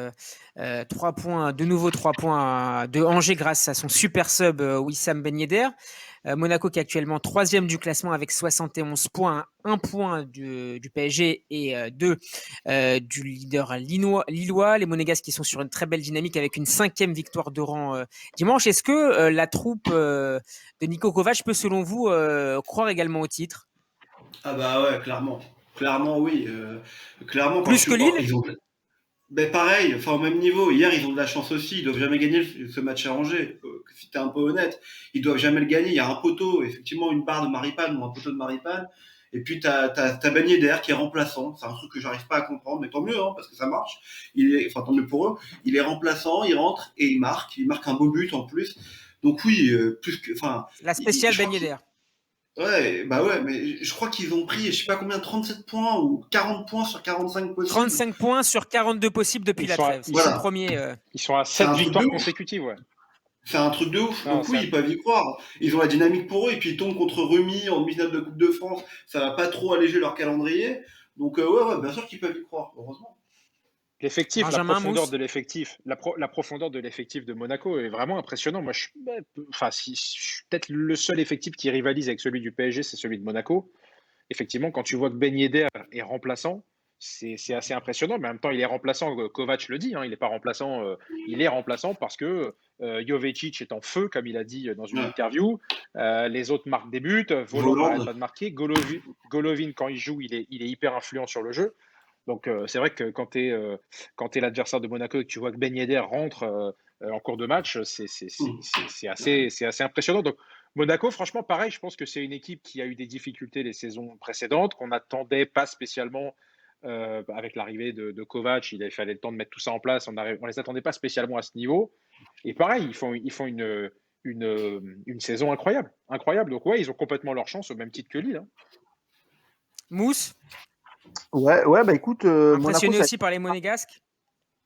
3 points, de nouveau 3 points de Angers grâce à son super sub Wissam Ben Yedder. Monaco qui est actuellement 3e du classement avec 71 points, 1 point du PSG et 2 du leader lillois. Les Monégasques qui sont sur une très belle dynamique avec une 5e victoire de rang dimanche. Est-ce que la troupe de Niko Kovac peut selon vous croire également au titre? Ah bah ouais, clairement. Clairement, oui. Clairement, quand Plus que Lille? ils ont... Ben pareil, enfin au même niveau. Hier, ils ont de la chance aussi. Ils doivent jamais gagner ce match à Angers. Si t'es un peu honnête, ils doivent jamais le gagner. Il y a un poteau, effectivement, une barre de Maripane ou un poteau de Maripane. Et puis t'as Ben Yedder qui est remplaçant. C'est un truc que j'arrive pas à comprendre, mais tant mieux, hein, parce que ça marche. Tant mieux pour eux. Il est remplaçant, il rentre et il marque. Il marque un beau but en plus. Donc oui, plus que, enfin. La spéciale Ben Yedder. Ouais, bah ouais, mais je crois qu'ils ont pris, je sais pas combien, 37 points ou 40 points sur 45 possibles. 35 points sur 42 possibles depuis la trêve. Voilà. Ils sont à 7 victoires consécutives, ouais. C'est un truc de ouf. Non, donc oui, ils peuvent y croire. Ils ont la dynamique pour eux, et puis ils tombent contre Remy en demi-finale de Coupe de France. Ça va pas trop alléger leur calendrier. Donc ouais, bien sûr qu'ils peuvent y croire, heureusement. L'effectif, Benjamin la profondeur Mousse. de l'effectif, la profondeur de l'effectif de Monaco est vraiment impressionnant. Moi, je suis peut-être le seul effectif qui rivalise avec celui du PSG, c'est celui de Monaco. Effectivement, quand tu vois que Ben Yedder est remplaçant, c'est assez impressionnant. Mais en même temps, il est remplaçant. Kovac le dit, hein, il n'est pas remplaçant. Il est remplaçant parce que Jovetic est en feu, comme il a dit dans une interview. Les autres marquent des buts. Voland n'arrête pas de marquer. Golovin, quand il joue, il est hyper influent sur le jeu. Donc c'est vrai que quand tu es l'adversaire de Monaco et que tu vois que Ben Yedder rentre en cours de match, c'est assez impressionnant. Donc Monaco, franchement, pareil, je pense que c'est une équipe qui a eu des difficultés les saisons précédentes, qu'on n'attendait pas spécialement avec l'arrivée de Kovac. Il fallait le temps de mettre tout ça en place. On ne les attendait pas spécialement à ce niveau. Et pareil, ils font une saison incroyable. Donc ouais, ils ont complètement leur chance au même titre que Lille. Hein. Mousse, Ouais, bah écoute, impressionné Monaco, aussi par les Monégasques.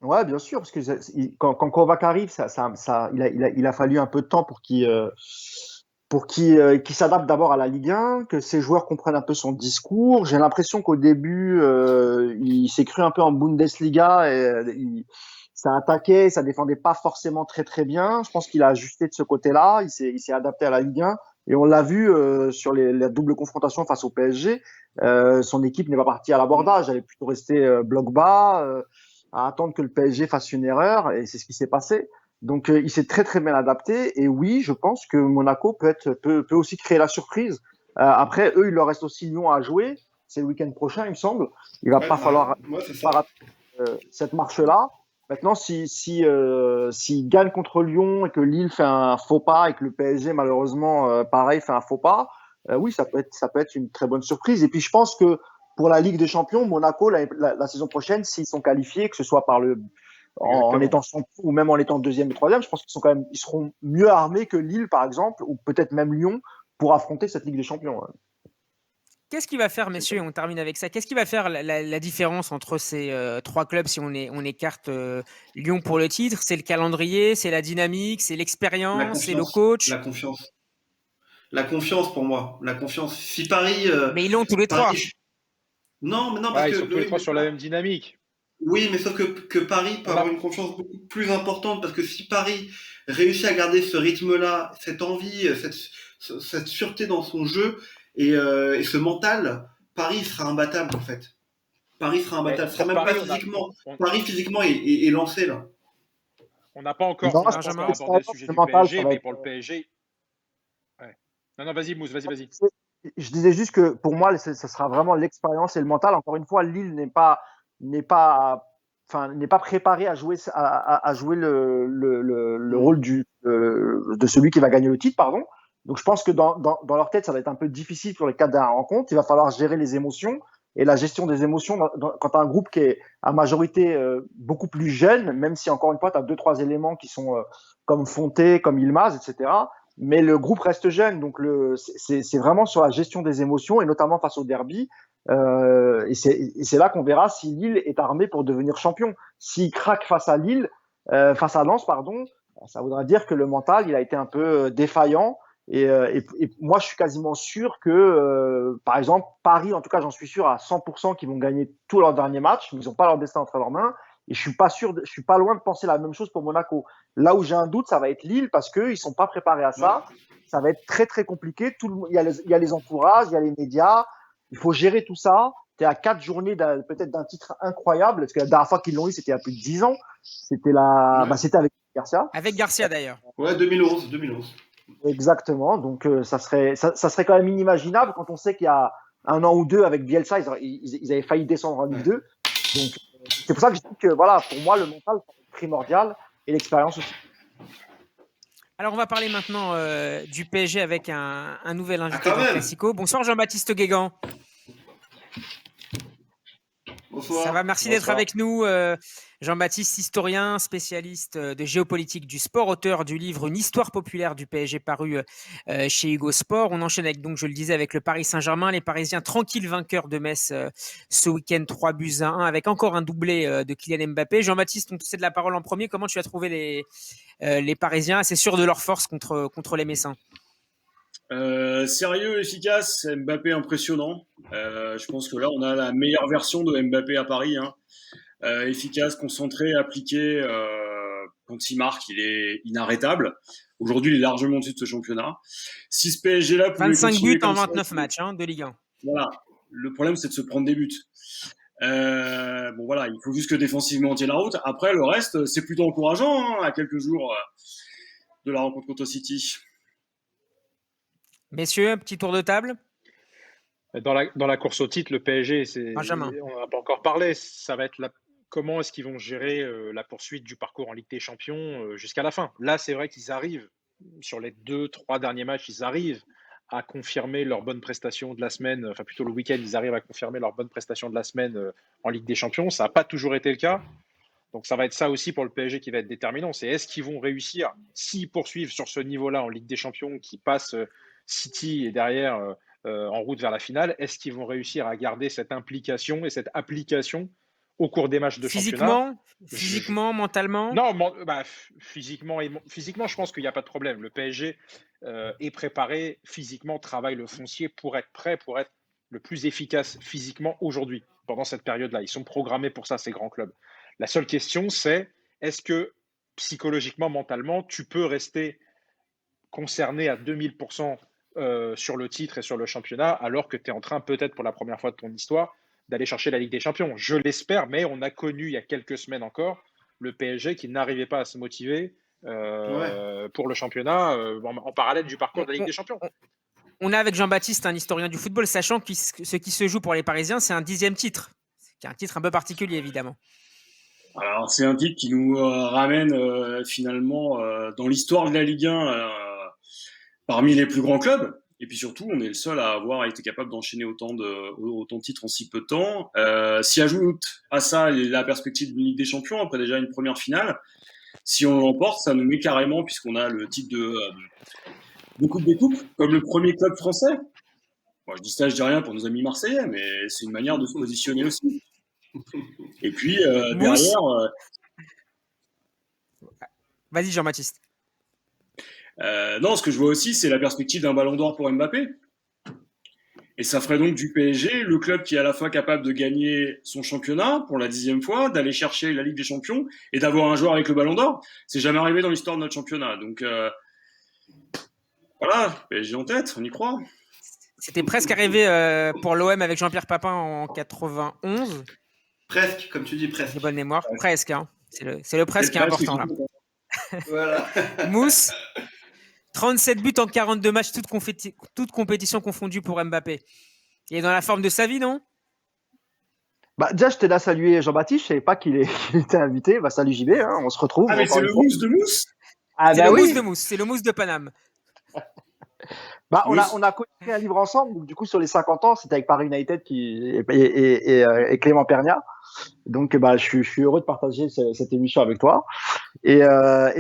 Ouais, bien sûr, parce que quand Kovac arrive, il a fallu un peu de temps pour qu'il s'adapte d'abord à la Ligue 1, que ses joueurs comprennent un peu son discours. J'ai l'impression qu'au début, il s'est cru un peu en Bundesliga et ça attaquait, ça défendait pas forcément très très bien. Je pense qu'il a ajusté de ce côté-là, il s'est adapté à la Ligue 1 et on l'a vu sur la double confrontation face au PSG. Son équipe n'est pas partie à l'abordage, elle est plutôt restée bloc bas. À attendre que le PSG fasse une erreur, et c'est ce qui s'est passé. Donc, il s'est très très bien adapté. Et oui, je pense que Monaco peut aussi créer la surprise. Après, eux, il leur reste aussi Lyon à jouer. C'est le week-end prochain, il me semble. Il va pas falloir pas rater cette marche-là. Maintenant, s'ils gagnent contre Lyon et que Lille fait un faux pas et que le PSG, malheureusement, pareil, fait un faux pas, oui, ça peut être une très bonne surprise. Et puis, je pense que pour la Ligue des Champions, Monaco, la saison prochaine, s'ils sont qualifiés, que ce soit en étant champion ou même en étant deuxième et troisième, je pense ils seront mieux armés que Lille, par exemple, ou peut-être même Lyon, pour affronter cette Ligue des Champions. Qu'est-ce qui va faire, messieurs, et on termine avec ça, qu'est-ce qui va faire la différence entre ces 3 clubs si on écarte Lyon pour le titre? C'est le calendrier, c'est la dynamique, c'est l'expérience, c'est le coach? La confiance. La confiance pour moi. La confiance. Si Paris. Mais ils l'ont tous les 3. Non, parce que ils sont tous les 3 sur la même dynamique. Oui, mais sauf que Paris peut avoir une confiance beaucoup plus importante parce que si Paris réussit à garder ce rythme-là, cette envie, cette sûreté dans son jeu et ce mental, Paris sera imbattable en fait. Paris sera Mais imbattable. Ce sera pour même pas Paris, physiquement. on, Paris physiquement est lancé là. on n'a pas encore, Non, on n'a je pas pense que encore Benjamin. abordé le l'expérience, sujet le du mental, ça PSG, va mais être. pour le PSG, ouais. Non, non, vas-y, Mousse, vas-y. Je disais juste que pour moi, ce sera vraiment l'expérience et le mental. Encore une fois, Lille n'est pas, enfin, n'est pas préparé à jouer, à jouer le rôle de celui qui va gagner le titre, pardon. Donc, je pense que dans leur tête, ça va être un peu difficile sur les 4 dernières rencontres. Il va falloir gérer les émotions et la gestion des émotions quand tu as un groupe qui est à majorité beaucoup plus jeune, même si encore une fois, tu as 2, 3 éléments qui sont comme Fonté, comme Yilmaz, etc. Mais le groupe reste jeune, donc c'est vraiment sur la gestion des émotions et notamment face au derby. Et c'est là qu'on verra si Lille est armé pour devenir champion. S'il craque face à face à Lens, pardon, ça voudra dire que le mental il a été un peu défaillant. Et moi, je suis quasiment sûr que, par exemple, Paris, en tout cas, j'en suis sûr à 100% qu'ils vont gagner tous leurs derniers matchs, mais ils n'ont pas leur destin entre leurs mains. Et je suis pas loin de penser la même chose pour Monaco. Là où j'ai un doute, ça va être Lille parce qu'ils ne sont pas préparés à ça. Ça va être très, très compliqué. Il y a les entourages, il y a les médias. Il faut gérer tout ça. Tu es à 4 journées peut-être d'un titre incroyable. Parce que la dernière fois qu'ils l'ont eu, c'était il y a plus de 10 ans. C'était avec Garcia. Avec Garcia d'ailleurs. Ouais, 2011. Exactement. Donc, ça serait quand même inimaginable quand on sait qu'il y a 1 an ou 2 avec Bielsa, ils avaient failli descendre en Ligue 2. Donc, c'est pour ça que je dis que, voilà, pour moi, le mental est primordial et l'expérience aussi. Alors, on va parler maintenant du PSG avec un nouvel invité quand dans même. Classico. Bonsoir Jean-Baptiste Guégan. Bonsoir. Ça va, merci d'être avec nous. Jean-Baptiste, historien, spécialiste de géopolitique du sport, auteur du livre Une histoire populaire du PSG paru chez Hugo Sport. On enchaîne avec, donc, je le disais, avec le Paris Saint-Germain. Les Parisiens tranquilles vainqueurs de Metz ce week-end, 3-1 avec encore un doublé de Kylian Mbappé. Jean-Baptiste, on te cède la parole en premier. Comment tu as trouvé les Parisiens assez sûrs de leur force contre les Messins? Sérieux, efficace, Mbappé impressionnant. Je pense que là, on a la meilleure version de Mbappé à Paris. Hein. Efficace, concentré, appliqué. Quand il marque, il est inarrêtable. Aujourd'hui, il est largement au-dessus de ce championnat. Si ce PSG-là pouvait 25 continuer buts en comme 29 ça, matchs de Ligue 1. Voilà. Le problème, c'est de se prendre des buts. Bon, voilà, il faut juste que défensivement on tienne la route. Après, le reste, c'est plutôt encourageant à quelques jours de la rencontre contre City. Messieurs, un petit tour de table. Dans la course au titre, le PSG, Benjamin. on n'en a pas encore parlé, ça va être comment est-ce qu'ils vont gérer la poursuite du parcours en Ligue des Champions jusqu'à la fin. Là, c'est vrai qu'ils arrivent, sur les 2-3 derniers matchs, ils arrivent à confirmer leur bonne prestation de la semaine, enfin plutôt le week-end, ils arrivent à confirmer leur bonne prestation de la semaine en Ligue des Champions. Ça n'a pas toujours été le cas. Donc ça va être ça aussi pour le PSG qui va être déterminant. C'est est-ce qu'ils vont réussir, s'ils poursuivent sur ce niveau-là en Ligue des Champions, qui passe City et derrière en route vers la finale, est-ce qu'ils vont réussir à garder cette implication et cette application au cours des matchs de championnat? Physiquement, mentalement? Non, physiquement, je pense qu'il n'y a pas de problème. Le PSG est préparé physiquement, travaille le foncier pour être prêt, pour être le plus efficace physiquement aujourd'hui, pendant cette période-là. Ils sont programmés pour ça, ces grands clubs. La seule question, c'est est-ce que psychologiquement, mentalement, tu peux rester concerné à 2000% sur le titre et sur le championnat, alors que tu es en train, peut-être pour la première fois de ton histoire, d'aller chercher la Ligue des Champions. Je l'espère, mais on a connu il y a quelques semaines encore le PSG qui n'arrivait pas à se motiver pour le championnat en parallèle du parcours de la Ligue des Champions. On a avec Jean-Baptiste un historien du football, sachant que ce qui se joue pour les Parisiens, c'est un 10e titre, qui est un titre un peu particulier, évidemment. Alors, c'est un titre qui nous ramène finalement dans l'histoire de la Ligue 1 parmi les plus grands clubs. Et puis surtout, on est le seul à avoir été capable d'enchaîner autant de titres en si peu de temps. S'y ajoute à ça la perspective d'une Ligue des Champions, après déjà une première finale. Si on l'emporte, ça nous met carrément, puisqu'on a le titre de Coupe des Coupes, comme le premier club français. Bon, je dis rien pour nos amis marseillais, mais c'est une manière de se positionner aussi. Et puis, derrière... Vas-y, Jean-Baptiste. Non, ce que je vois aussi, c'est la perspective d'un ballon d'or pour Mbappé. Et ça ferait donc du PSG le club qui est à la fois capable de gagner son championnat pour la 10e fois, d'aller chercher la Ligue des Champions et d'avoir un joueur avec le Ballon d'Or. C'est jamais arrivé dans l'histoire de notre championnat. Donc voilà, PSG en tête, on y croit. C'était presque arrivé pour l'OM avec Jean-Pierre Papin en 91. Presque, comme tu dis, presque. J'ai bonne mémoire. Presque. Hein. C'est le presque qui est important là. Voilà. Mousse, 37 buts en 42 matchs, toutes compétitions confondues pour Mbappé. Il est dans la forme de sa vie, non? Déjà, je tenais à saluer Jean-Baptiste. Je savais pas qu'il était invité. Salut JB, hein, on se retrouve. Ah, mais c'est le mousse de Mousse. C'est le mousse de Mousse. C'est le mousse de Paname. On a co-écrit un livre ensemble. Donc, du coup, sur les 50 ans, c'était avec Paris United et Clément Pernia. Donc, je suis heureux de partager cette émission avec toi. Et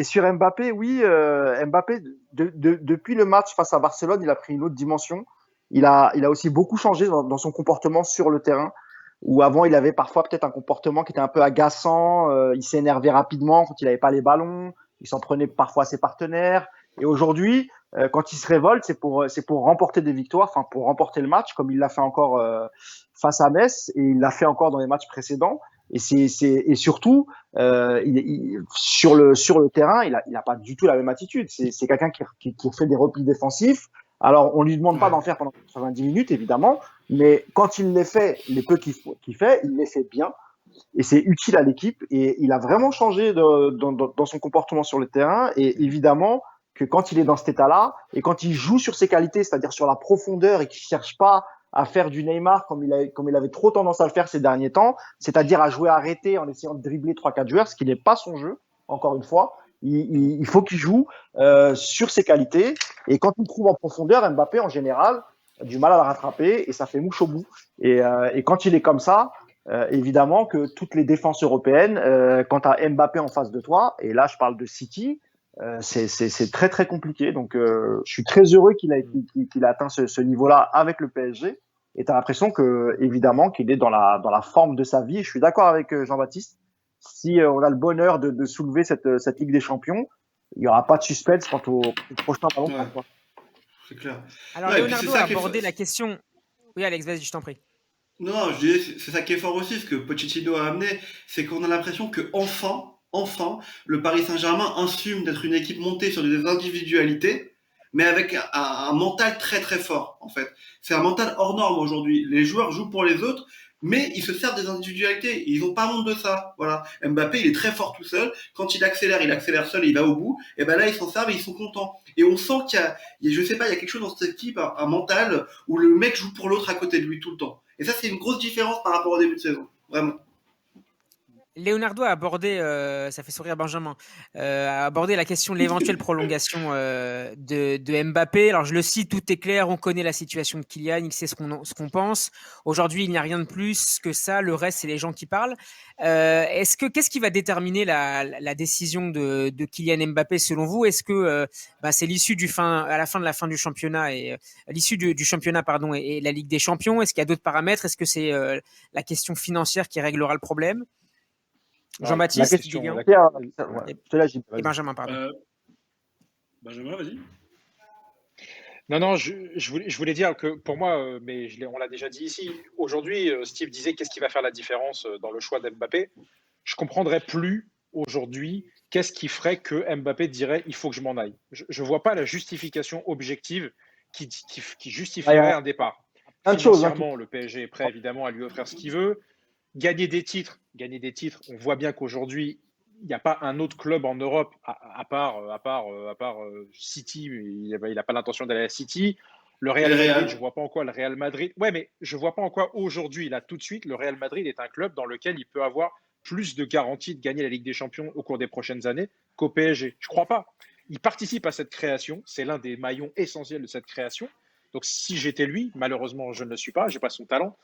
sur Mbappé, oui, Mbappé, depuis le match face à Barcelone, il a pris une autre dimension. Il a aussi beaucoup changé dans son comportement sur le terrain, où avant, il avait parfois peut-être un comportement qui était un peu agaçant. Il s'énervait rapidement quand il n'avait pas les ballons. Il s'en prenait parfois à ses partenaires. Et aujourd'hui, quand il se révolte, c'est pour remporter des victoires, enfin pour remporter le match, comme il l'a fait encore face à Metz, et il l'a fait encore dans les matchs précédents. Et surtout, sur le terrain, il a pas du tout la même attitude. C'est quelqu'un qui fait des replis défensifs. Alors, on lui demande pas d'en faire pendant 90 minutes, évidemment, mais quand il les fait, les peu qu'il fait, il les fait bien. Et c'est utile à l'équipe. Et il a vraiment changé dans son comportement sur le terrain. Et évidemment que quand il est dans cet état-là, et quand il joue sur ses qualités, c'est-à-dire sur la profondeur, et qu'il cherche pas à faire du Neymar comme il avait trop tendance à le faire ces derniers temps, c'est-à-dire à jouer arrêté en essayant de dribbler 3-4 joueurs, ce qui n'est pas son jeu, encore une fois. Il faut qu'il joue sur ses qualités. Et quand il trouve en profondeur, Mbappé, en général, a du mal à la rattraper et ça fait mouche au bout. Et quand il est comme ça, évidemment que toutes les défenses européennes, quand tu as Mbappé en face de toi, et là je parle de City, c'est très très compliqué. Donc je suis très heureux qu'il a atteint ce niveau-là avec le PSG. Et tu as l'impression que évidemment qu'il est dans la forme de sa vie. Et je suis d'accord avec Jean-Baptiste. Si on a le bonheur de soulever cette Ligue des Champions, il n'y aura pas de suspense quant au prochain ballon. Ouais, c'est clair. Alors Leonardo a abordé la question. Oui Alex, vas-y, je t'en prie. Non, je disais, c'est ça qui est fort aussi, ce que Pochettino a amené, c'est qu'on a l'impression que enfin, le Paris Saint-Germain assume d'être une équipe montée sur des individualités, mais avec un mental très très fort, en fait. C'est un mental hors norme aujourd'hui. Les joueurs jouent pour les autres, mais ils se servent des individualités. Ils n'ont pas honte de ça. Voilà. Mbappé, il est très fort tout seul. Quand il accélère seul, il va au bout. Et ben là, ils s'en servent et ils sont contents. Et on sent qu'il y a je sais pas, il y a quelque chose dans cette équipe, un mental où le mec joue pour l'autre à côté de lui tout le temps. Et ça, c'est une grosse différence par rapport au début de saison. Vraiment. Leonardo a abordé, ça fait sourire Benjamin, a abordé la question de l'éventuelle prolongation de Mbappé. Alors je le cite, tout est clair, on connaît la situation de Kylian, il sait ce qu'on pense. Aujourd'hui, il n'y a rien de plus que ça, le reste, c'est les gens qui parlent. Qu'est-ce qui va déterminer la décision de Kylian Mbappé selon vous? Est-ce que c'est l'issue à la fin de la fin du championnat et l'issue du championnat et la Ligue des Champions? Est-ce qu'il y a d'autres paramètres? Est-ce que c'est la question financière qui réglera le problème? Jean-Baptiste, et Benjamin, pardon. Benjamin, vas-y. Non, je voulais dire que pour moi, mais on l'a déjà dit ici, aujourd'hui, Steve disait qu'est-ce qui va faire la différence dans le choix d'Mbappé. Je ne comprendrais plus aujourd'hui qu'est-ce qui ferait que Mbappé dirait il faut que je m'en aille. Je ne vois pas la justification objective qui justifierait un départ. Financièrement, le PSG est prêt évidemment à lui offrir ce qu'il veut. Gagner des titres, on voit bien qu'aujourd'hui, il n'y a pas un autre club en Europe, à part City, il n'a pas l'intention d'aller à City. Le Real Madrid, je ne vois pas en quoi le Real Madrid. Ouais, mais je ne vois pas en quoi aujourd'hui, là, tout de suite, le Real Madrid est un club dans lequel il peut avoir plus de garanties de gagner la Ligue des Champions au cours des prochaines années qu'au PSG. Je ne crois pas. Il participe à cette création, c'est l'un des maillons essentiels de cette création. Donc, si j'étais lui, malheureusement, je ne le suis pas, je n'ai pas son talent.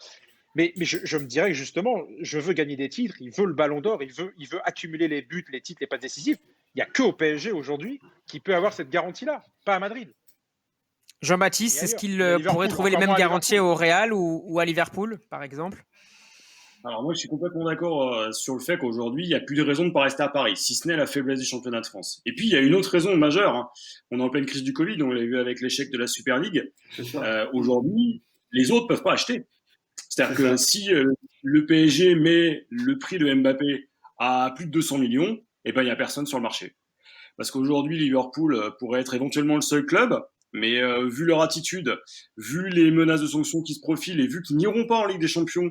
Mais je me dirais que justement, je veux gagner des titres, il veut le ballon d'or, il veut accumuler les buts, les titres, les passes décisives. Il n'y a qu'au PSG aujourd'hui qui peut avoir cette garantie-là, pas à Madrid. Jean-Baptiste, est-ce qu'il pourrait trouver les mêmes garanties au Real ou à Liverpool, par exemple? Alors moi, je suis complètement d'accord sur le fait qu'aujourd'hui, il n'y a plus de raison de ne pas rester à Paris, si ce n'est la faiblesse du championnat de France. Et puis, il y a une autre raison majeure. On est en pleine crise du Covid, on l'a vu avec l'échec de la Super League. Aujourd'hui, les autres peuvent pas acheter. C'est-à-dire que si le PSG met le prix de Mbappé à plus de 200 millions, eh ben il y a personne sur le marché. Parce qu'aujourd'hui, Liverpool pourrait être éventuellement le seul club, mais vu leur attitude, vu les menaces de sanctions qui se profilent et vu qu'ils n'iront pas en Ligue des Champions,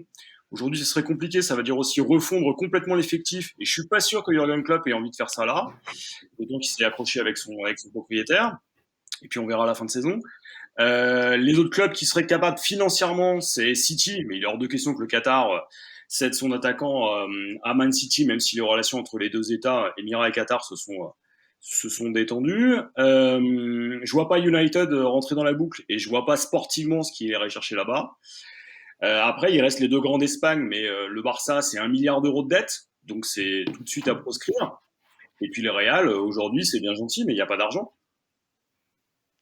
aujourd'hui, ce serait compliqué. Ça veut dire aussi refondre complètement l'effectif. Et je suis pas sûr que Jürgen Klopp ait envie de faire ça là. Et donc, il s'est accroché avec son propriétaire. Et puis, on verra à la fin de saison. Les autres clubs qui seraient capables financièrement, c'est City, mais il est hors de question que le Qatar cède son attaquant à Man City, même si les relations entre les deux États, Émirats et Qatar, se sont détendues. Je vois pas United rentrer dans la boucle et je vois pas sportivement ce qu'il irait chercher là-bas. Après, il reste les deux grands d'Espagne, mais le Barça, c'est 1 milliard d'euros de dette, donc c'est tout de suite à proscrire. Et puis le Real, aujourd'hui, c'est bien gentil, mais il n'y a pas d'argent.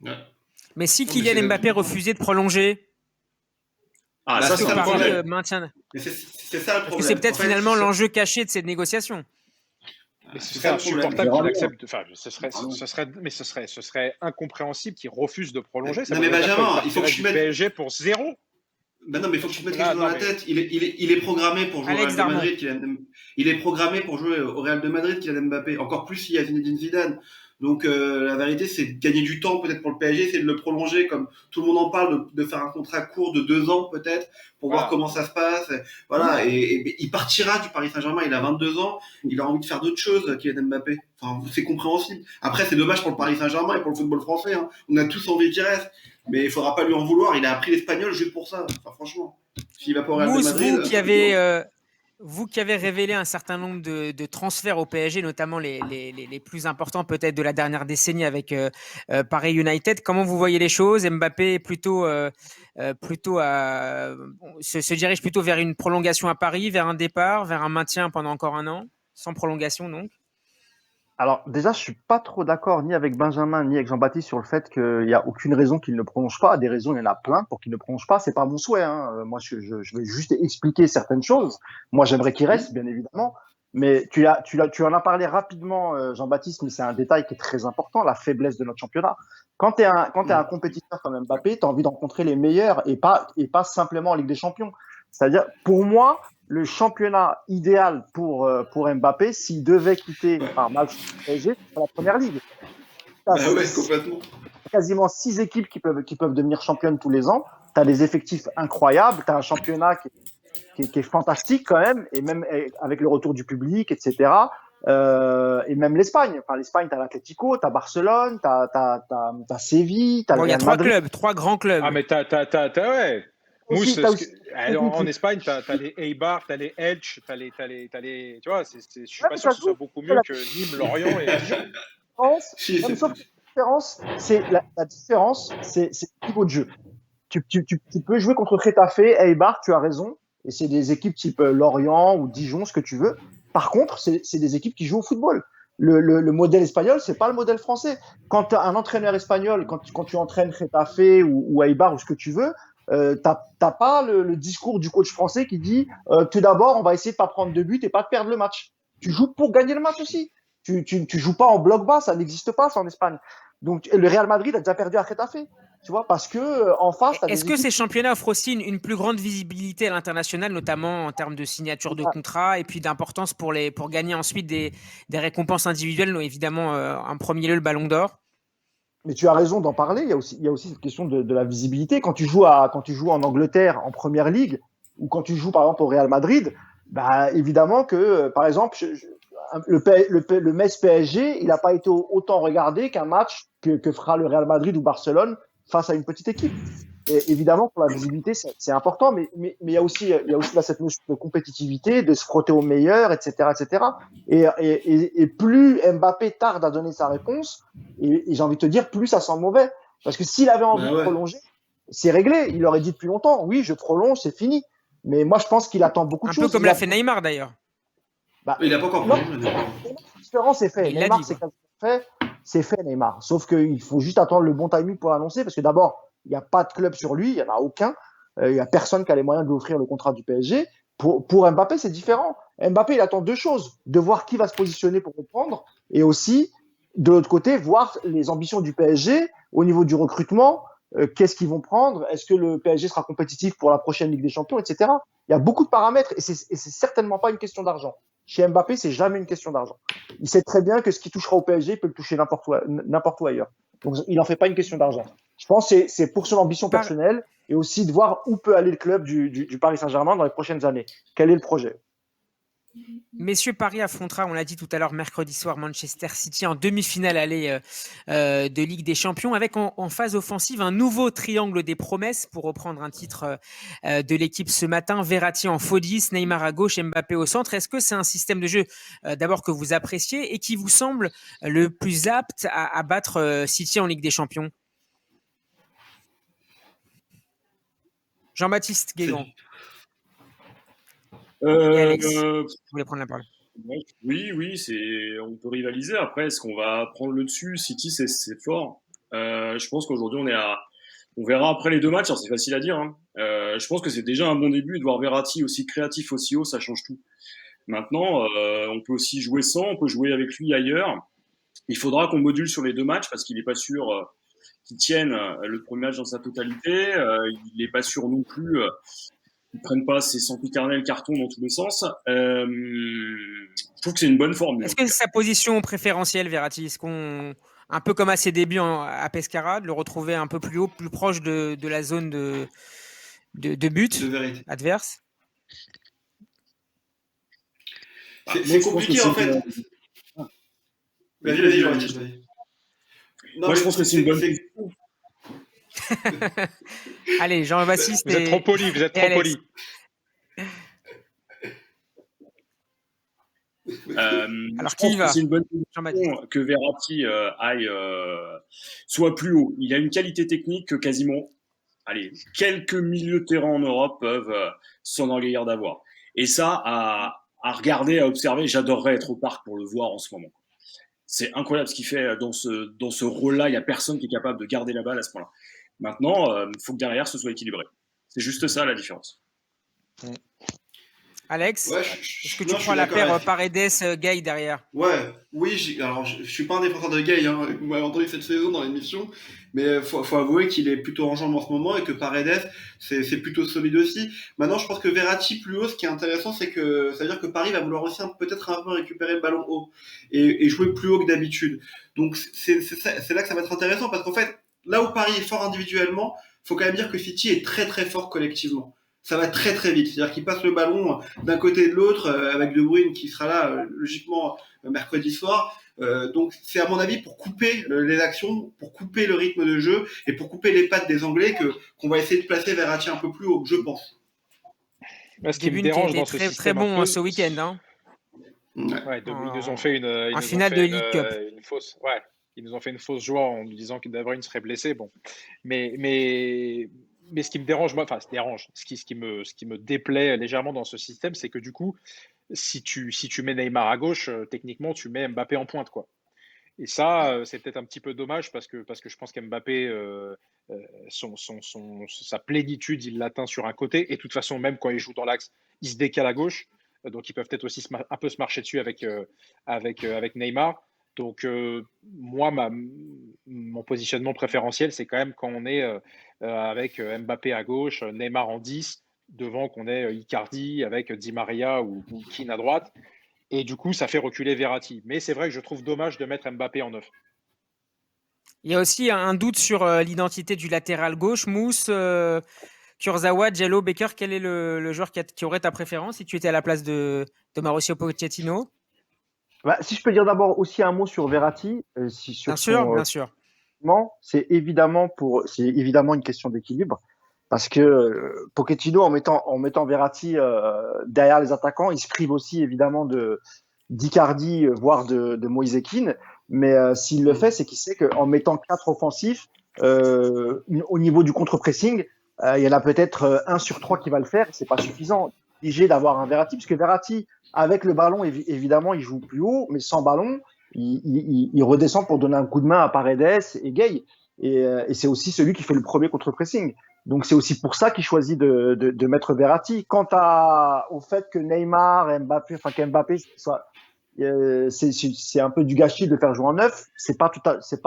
Ouais. Mais si Kylian Mbappé refusait de prolonger, Là, ça, c'est c'est ça un le problème. problème. maintien. Mais c'est ça le Parce problème. que c'est peut-être En fait, finalement c'est- l'enjeu caché de cette négociation. Mais ce c'est serait ça le problème. insupportable Vraiment. qu'il accepte. Enfin, ce serait incompréhensible qu'il refuse de prolonger. Ça Non, mais voudrait dire quoi, Benjamin, il il faut que partirait tu du mettes. PSG pour 0. Ben non, mais il faut que tu te mettes les Là, choses dans non, la mais- tête. Il est programmé pour jouer au Alex Real de Darmon. Madrid. Il est programmé pour jouer au Real de Madrid, Kylian Mbappé. Encore plus s'il y a Zinedine Zidane. Donc la vérité, c'est de gagner du temps peut-être pour le PSG, c'est de le prolonger comme tout le monde en parle, de faire un contrat court de 2 ans peut-être pour voir comment ça se passe. Voilà. Et il partira du Paris Saint-Germain. Il a 22 ans. Il a envie de faire d'autres choses, Kylian Mbappé. Enfin, c'est compréhensible. Après, c'est dommage pour le Paris Saint-Germain et pour le football français. Hein. On a tous envie qu'il reste. Mais il faudra pas lui en vouloir. Il a appris l'espagnol juste pour ça. Enfin, franchement. S'il va pas au Real de Mousse, Madrid. vous qui avez révélé un certain nombre de transferts au PSG, notamment les plus importants peut-être de la dernière décennie avec Paris United, comment vous voyez les choses? Mbappé se dirige plutôt vers une prolongation à Paris, vers un départ, vers un maintien pendant encore un an, sans prolongation donc? Alors, déjà, je suis pas trop d'accord ni avec Benjamin ni avec Jean-Baptiste sur le fait qu'il n'y a aucune raison qu'il ne prolonge pas. Des raisons, il y en a plein pour qu'il ne prolonge pas. C'est pas mon souhait. Hein. Moi, je vais juste expliquer certaines choses. Moi, j'aimerais qu'il reste, bien évidemment. Mais tu en as parlé rapidement, Jean-Baptiste, mais c'est un détail qui est très important, la faiblesse de notre championnat. Quand tu es un compétiteur comme Mbappé, tu as envie de rencontrer les meilleurs et pas simplement en Ligue des Champions. C'est-à-dire, pour moi, le championnat idéal pour Mbappé, s'il devait quitter par match PSG, c'est la première ligue. Ouais, complètement. Quasiment 6 équipes qui peuvent devenir championnes tous les ans. Tu as des effectifs incroyables, tu as un championnat qui est fantastique quand même, et même avec le retour du public, etc. Et même l'Espagne. Enfin, l'Espagne, tu as l'Atlético, tu as Barcelone, tu as Séville, tu as Bon, il y a trois grands clubs. Ah, mais ouais. Aussi, Mousse, en Espagne, t'as les Eibar, t'as les Elche, t'as les, tu vois, je suis pas sûr que ce soit beaucoup mieux que Nîmes, Lorient et Dijon. La différence, c'est le niveau de jeu. Tu peux jouer contre Getafe, Eibar, tu as raison, et c'est des équipes type Lorient ou Dijon, ce que tu veux. Par contre, c'est des équipes qui jouent au football. Le modèle espagnol, c'est pas le modèle français. Quand tu as un entraîneur espagnol, quand tu entraînes Getafe ou Eibar ou ce que tu veux, t'as pas le discours du coach français qui dit tout d'abord on va essayer de pas prendre de but et pas de perdre le match. Tu joues pour gagner le match aussi. Tu joues pas en bloc bas, ça n'existe pas ça en Espagne. Donc le Real Madrid a déjà perdu à Getafe, tu vois, parce que en face. Est-ce que ces championnats offrent aussi une plus grande visibilité à l'international, notamment en termes de signature de contrat et puis d'importance pour gagner ensuite des récompenses individuelles, évidemment en premier lieu le Ballon d'Or? Mais tu as raison d'en parler. Il y a aussi cette question de la visibilité. Quand tu joues en Angleterre en Première Ligue ou quand tu joues par exemple au Real Madrid, bah évidemment que par exemple le Metz PSG, il n'a pas été autant regardé qu'un match que fera le Real Madrid ou Barcelone face à une petite équipe. Et évidemment, pour la visibilité, c'est important, mais il y a aussi là cette notion de compétitivité, de se frotter aux meilleurs, etc., etc. Et plus Mbappé tarde à donner sa réponse, et j'ai envie de te dire, plus ça sent mauvais. Parce que s'il avait envie de prolonger, c'est réglé. Il aurait dit depuis longtemps, oui, je prolonge, c'est fini. Mais moi, je pense qu'il attend beaucoup de choses. Un peu comme l'a fait Neymar, d'ailleurs. Il n'a pas encore pris. La différence est faite. Neymar, c'est fait, Neymar. Sauf qu'il faut juste attendre le bon timing pour l'annoncer, parce que d'abord, il n'y a pas de club sur lui, il n'y en a aucun. Il n'y a personne qui a les moyens de lui offrir le contrat du PSG. Pour Mbappé, c'est différent. Mbappé, il attend deux choses. De voir qui va se positionner pour le prendre, et aussi, de l'autre côté, voir les ambitions du PSG au niveau du recrutement, qu'est-ce qu'ils vont prendre, est-ce que le PSG sera compétitif pour la prochaine Ligue des Champions, etc. Il y a beaucoup de paramètres et c'est certainement pas une question d'argent. Chez Mbappé, c'est jamais une question d'argent. Il sait très bien que ce qui touchera au PSG il peut le toucher n'importe où ailleurs. Donc, il n'en fait pas une question d'argent. Je pense que c'est pour son ambition personnelle et aussi de voir où peut aller le club du Paris Saint-Germain dans les prochaines années. Quel est le projet? Messieurs, Paris affrontera, on l'a dit tout à l'heure, mercredi soir, Manchester City en demi-finale aller de Ligue des Champions, avec en phase offensive un nouveau triangle des promesses, pour reprendre un titre de l'équipe ce matin. Verratti en faux 10, Neymar à gauche, Mbappé au centre. Est-ce que c'est un système de jeu d'abord que vous appréciez et qui vous semble le plus apte à battre City en Ligue des Champions? Jean-Baptiste Guégan. Alex, vous voulez prendre la parole? Oui, on peut rivaliser. Après, est-ce qu'on va prendre le dessus? City, c'est fort. Je pense qu'aujourd'hui, on verra après les deux matchs. Alors, c'est facile à dire, hein. Je pense que c'est déjà un bon début. De voir Verratti aussi créatif, aussi haut, ça change tout. Maintenant, on peut aussi jouer sans, on peut jouer avec lui ailleurs. Il faudra qu'on module sur les deux matchs parce qu'il n'est pas sûr qu'il tienne le premier match dans sa totalité. Il n'est pas sûr non plus qu'ils prennent pas ces sempiternels cartons dans tous les sens. Je trouve que c'est une bonne formule. Est-ce que c'est sa position préférentielle, Verratti? Est-ce qu'on, un peu comme à ses débuts à Pescara, de le retrouver un peu plus haut, plus proche de la zone de but adverse? C'est compliqué en fait. Vas-y, Jean-Baptiste. Moi, je pense que c'est une bonne question. Allez, Jean-Baptiste. Vous êtes trop poli, vous êtes trop poli. Alors, qui y va? C'est une bonne question que Verratti soit plus haut. Il a une qualité technique que quasiment, quelques milieux de terrain en Europe peuvent s'enorgueillir d'avoir. Et ça, à regarder, à observer, j'adorerais être au parc pour le voir en ce moment. C'est incroyable ce qu'il fait dans ce rôle-là. Il n'y a personne qui est capable de garder la balle à ce point-là. Maintenant, il faut que derrière, ce soit équilibré. C'est juste ça, la différence. Alex, est-ce que tu crois la paire Paredes-Gay derrière? Oui, alors je suis pas un défenseur de Gay, hein, vous m'avez entendu cette saison dans l'émission, mais faut avouer qu'il est plutôt en jambes en ce moment et que Paredes, c'est plutôt solide aussi. Maintenant, je pense que Verratti plus haut, ce qui est intéressant, c'est que ça veut dire que Paris va vouloir aussi peut-être un peu récupérer le ballon haut et jouer plus haut que d'habitude. Donc c'est là que ça va être intéressant parce qu'en fait, là où Paris est fort individuellement, faut quand même dire que City est très très fort collectivement. Ça va très très vite, c'est-à-dire qu'il passe le ballon d'un côté et de l'autre avec De Bruyne qui sera là logiquement mercredi soir. Donc c'est à mon avis pour couper les actions, pour couper le rythme de jeu et pour couper les pattes des Anglais qu'on va essayer de placer Verratti un peu plus haut, je pense. Ce qui me dérange dans ce très, système très bon ce week-end. Hein. Ouais, ils nous ont fait une finale de League Cup. Une fausse. Ouais, ils nous ont fait une fausse joie en nous disant que De Bruyne serait blessé. Bon, mais ce qui me dérange, ce qui me déplaît légèrement dans ce système, c'est que du coup, si tu mets Neymar à gauche, techniquement, tu mets Mbappé en pointe, quoi. Et ça, c'est peut-être un petit peu dommage parce que je pense qu'Mbappé, sa plénitude, il l'atteint sur un côté. Et de toute façon, même quand il joue dans l'axe, il se décale à gauche. Donc, ils peuvent peut-être aussi un peu se marcher dessus avec Neymar. Donc, moi, mon positionnement préférentiel, c'est quand même quand on est avec Mbappé à gauche, Neymar en 10, devant qu'on ait Icardi avec Di Maria ou Keane à droite. Et du coup, ça fait reculer Verratti. Mais c'est vrai que je trouve dommage de mettre Mbappé en 9. Il y a aussi un doute sur l'identité du latéral gauche. Mousse, Kurzawa, Diallo, Baker, quel est le joueur qui aurait ta préférence si tu étais à la place de Mauricio Pochettino? Si je peux dire d'abord aussi un mot sur Verratti. Bien sûr. C'est évidemment une question d'équilibre. Parce que Pochettino, en mettant Verratti derrière les attaquants, il se prive aussi évidemment d'Icardi, voire de Moïse Kean. Mais s'il le fait, c'est qu'il sait qu'en mettant 4 offensifs, au niveau du contre-pressing, il y en a peut-être 1 sur 3 qui va le faire. C'est pas suffisant. Obligé d'avoir un Verratti, parce que Verratti, avec le ballon, évidemment, il joue plus haut, mais sans ballon, il redescend pour donner un coup de main à Paredes et Gay. Et c'est aussi celui qui fait le premier contre-pressing. Donc c'est aussi pour ça qu'il choisit de mettre Verratti. Quant au fait que Neymar et Mbappé, c'est un peu du gâchis de faire jouer en 9, c'est pas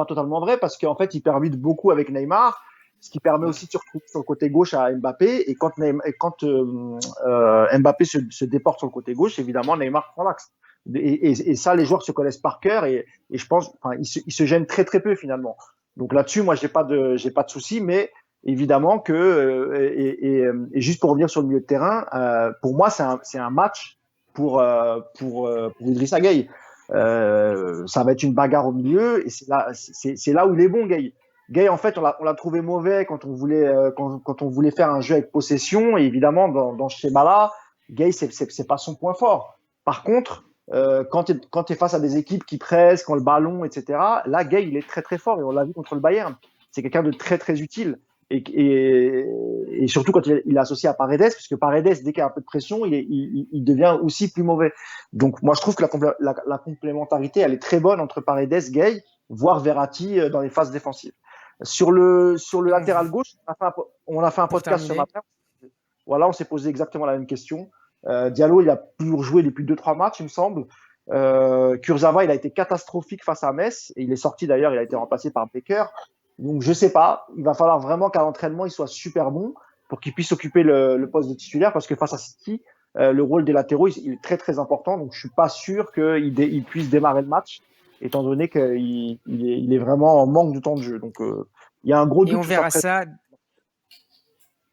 totalement vrai parce qu'en fait il permute beaucoup avec Neymar ce qui permet aussi de se retrouver sur le côté gauche à Mbappé. Et quand Mbappé se déporte sur le côté gauche, évidemment, Neymar prend l'axe. Et ça, les joueurs se connaissent par cœur et je pense, ils se gênent très très peu finalement. Donc là-dessus, moi, j'ai pas de souci, mais évidemment que et juste pour revenir sur le milieu de terrain, pour moi, c'est un match pour Idrissa Gueye. Ça va être une bagarre au milieu et c'est là où il est bon, Gueye. Gueye, en fait, on l'a trouvé mauvais quand on voulait faire un jeu avec possession. Et évidemment, dans ce schéma-là, Gueye, c'est pas son point fort. Par contre, quand tu es face à des équipes qui pressent, qui ont le ballon, etc., là, Gueye, il est très très fort et on l'a vu contre le Bayern. C'est quelqu'un de très très utile. Et surtout quand il est associé à Paredes, parce que Paredes, dès qu'il y a un peu de pression, il devient aussi plus mauvais. Donc moi je trouve que la complémentarité, elle est très bonne entre Paredes, Gueye, voire Verratti dans les phases défensives. Sur le latéral gauche, on a fait un podcast ce matin. Voilà, on s'est posé exactement la même question. Diallo, il a plus joué depuis 2-3 matchs, il me semble. Kurzawa, il a été catastrophique face à Metz et il est sorti d'ailleurs, il a été remplacé par Becker. Donc je sais pas, il va falloir vraiment qu'à l'entraînement il soit super bon pour qu'il puisse occuper le poste de titulaire parce que face à City, le rôle des latéraux il est très très important. Donc je suis pas sûr qu'il puisse démarrer le match étant donné qu'il est vraiment en manque de temps de jeu. Donc il y a un gros doute.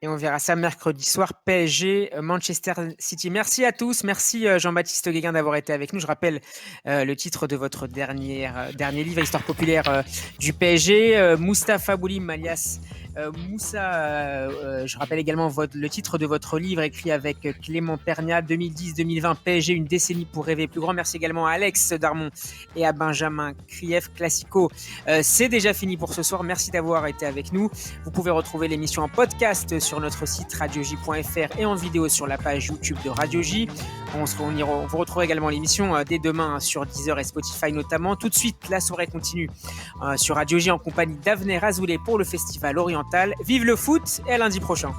Et on verra ça mercredi soir, PSG, Manchester City. Merci à tous. Merci Jean-Baptiste Guéguin d'avoir été avec nous. Je rappelle le titre de votre dernier livre, Histoire populaire du PSG. Moustapha Boulim, alias Moussa, je rappelle également le titre de votre livre écrit avec Clément Pernia, 2010-2020, PSG, une décennie pour rêver plus grand. Merci également à Alex Darmon et à Benjamin Krief. Classico, c'est déjà fini pour ce soir. Merci d'avoir été avec nous. Vous pouvez retrouver l'émission en podcast sur notre site radioj.fr et en vidéo sur la page YouTube de Radio J. Vous retrouvez également l'émission dès demain sur Deezer et Spotify notamment. Tout de suite, la soirée continue sur Radio J en compagnie d'Avner Azoulay pour le Festival Oriental. Vive le foot et à lundi prochain.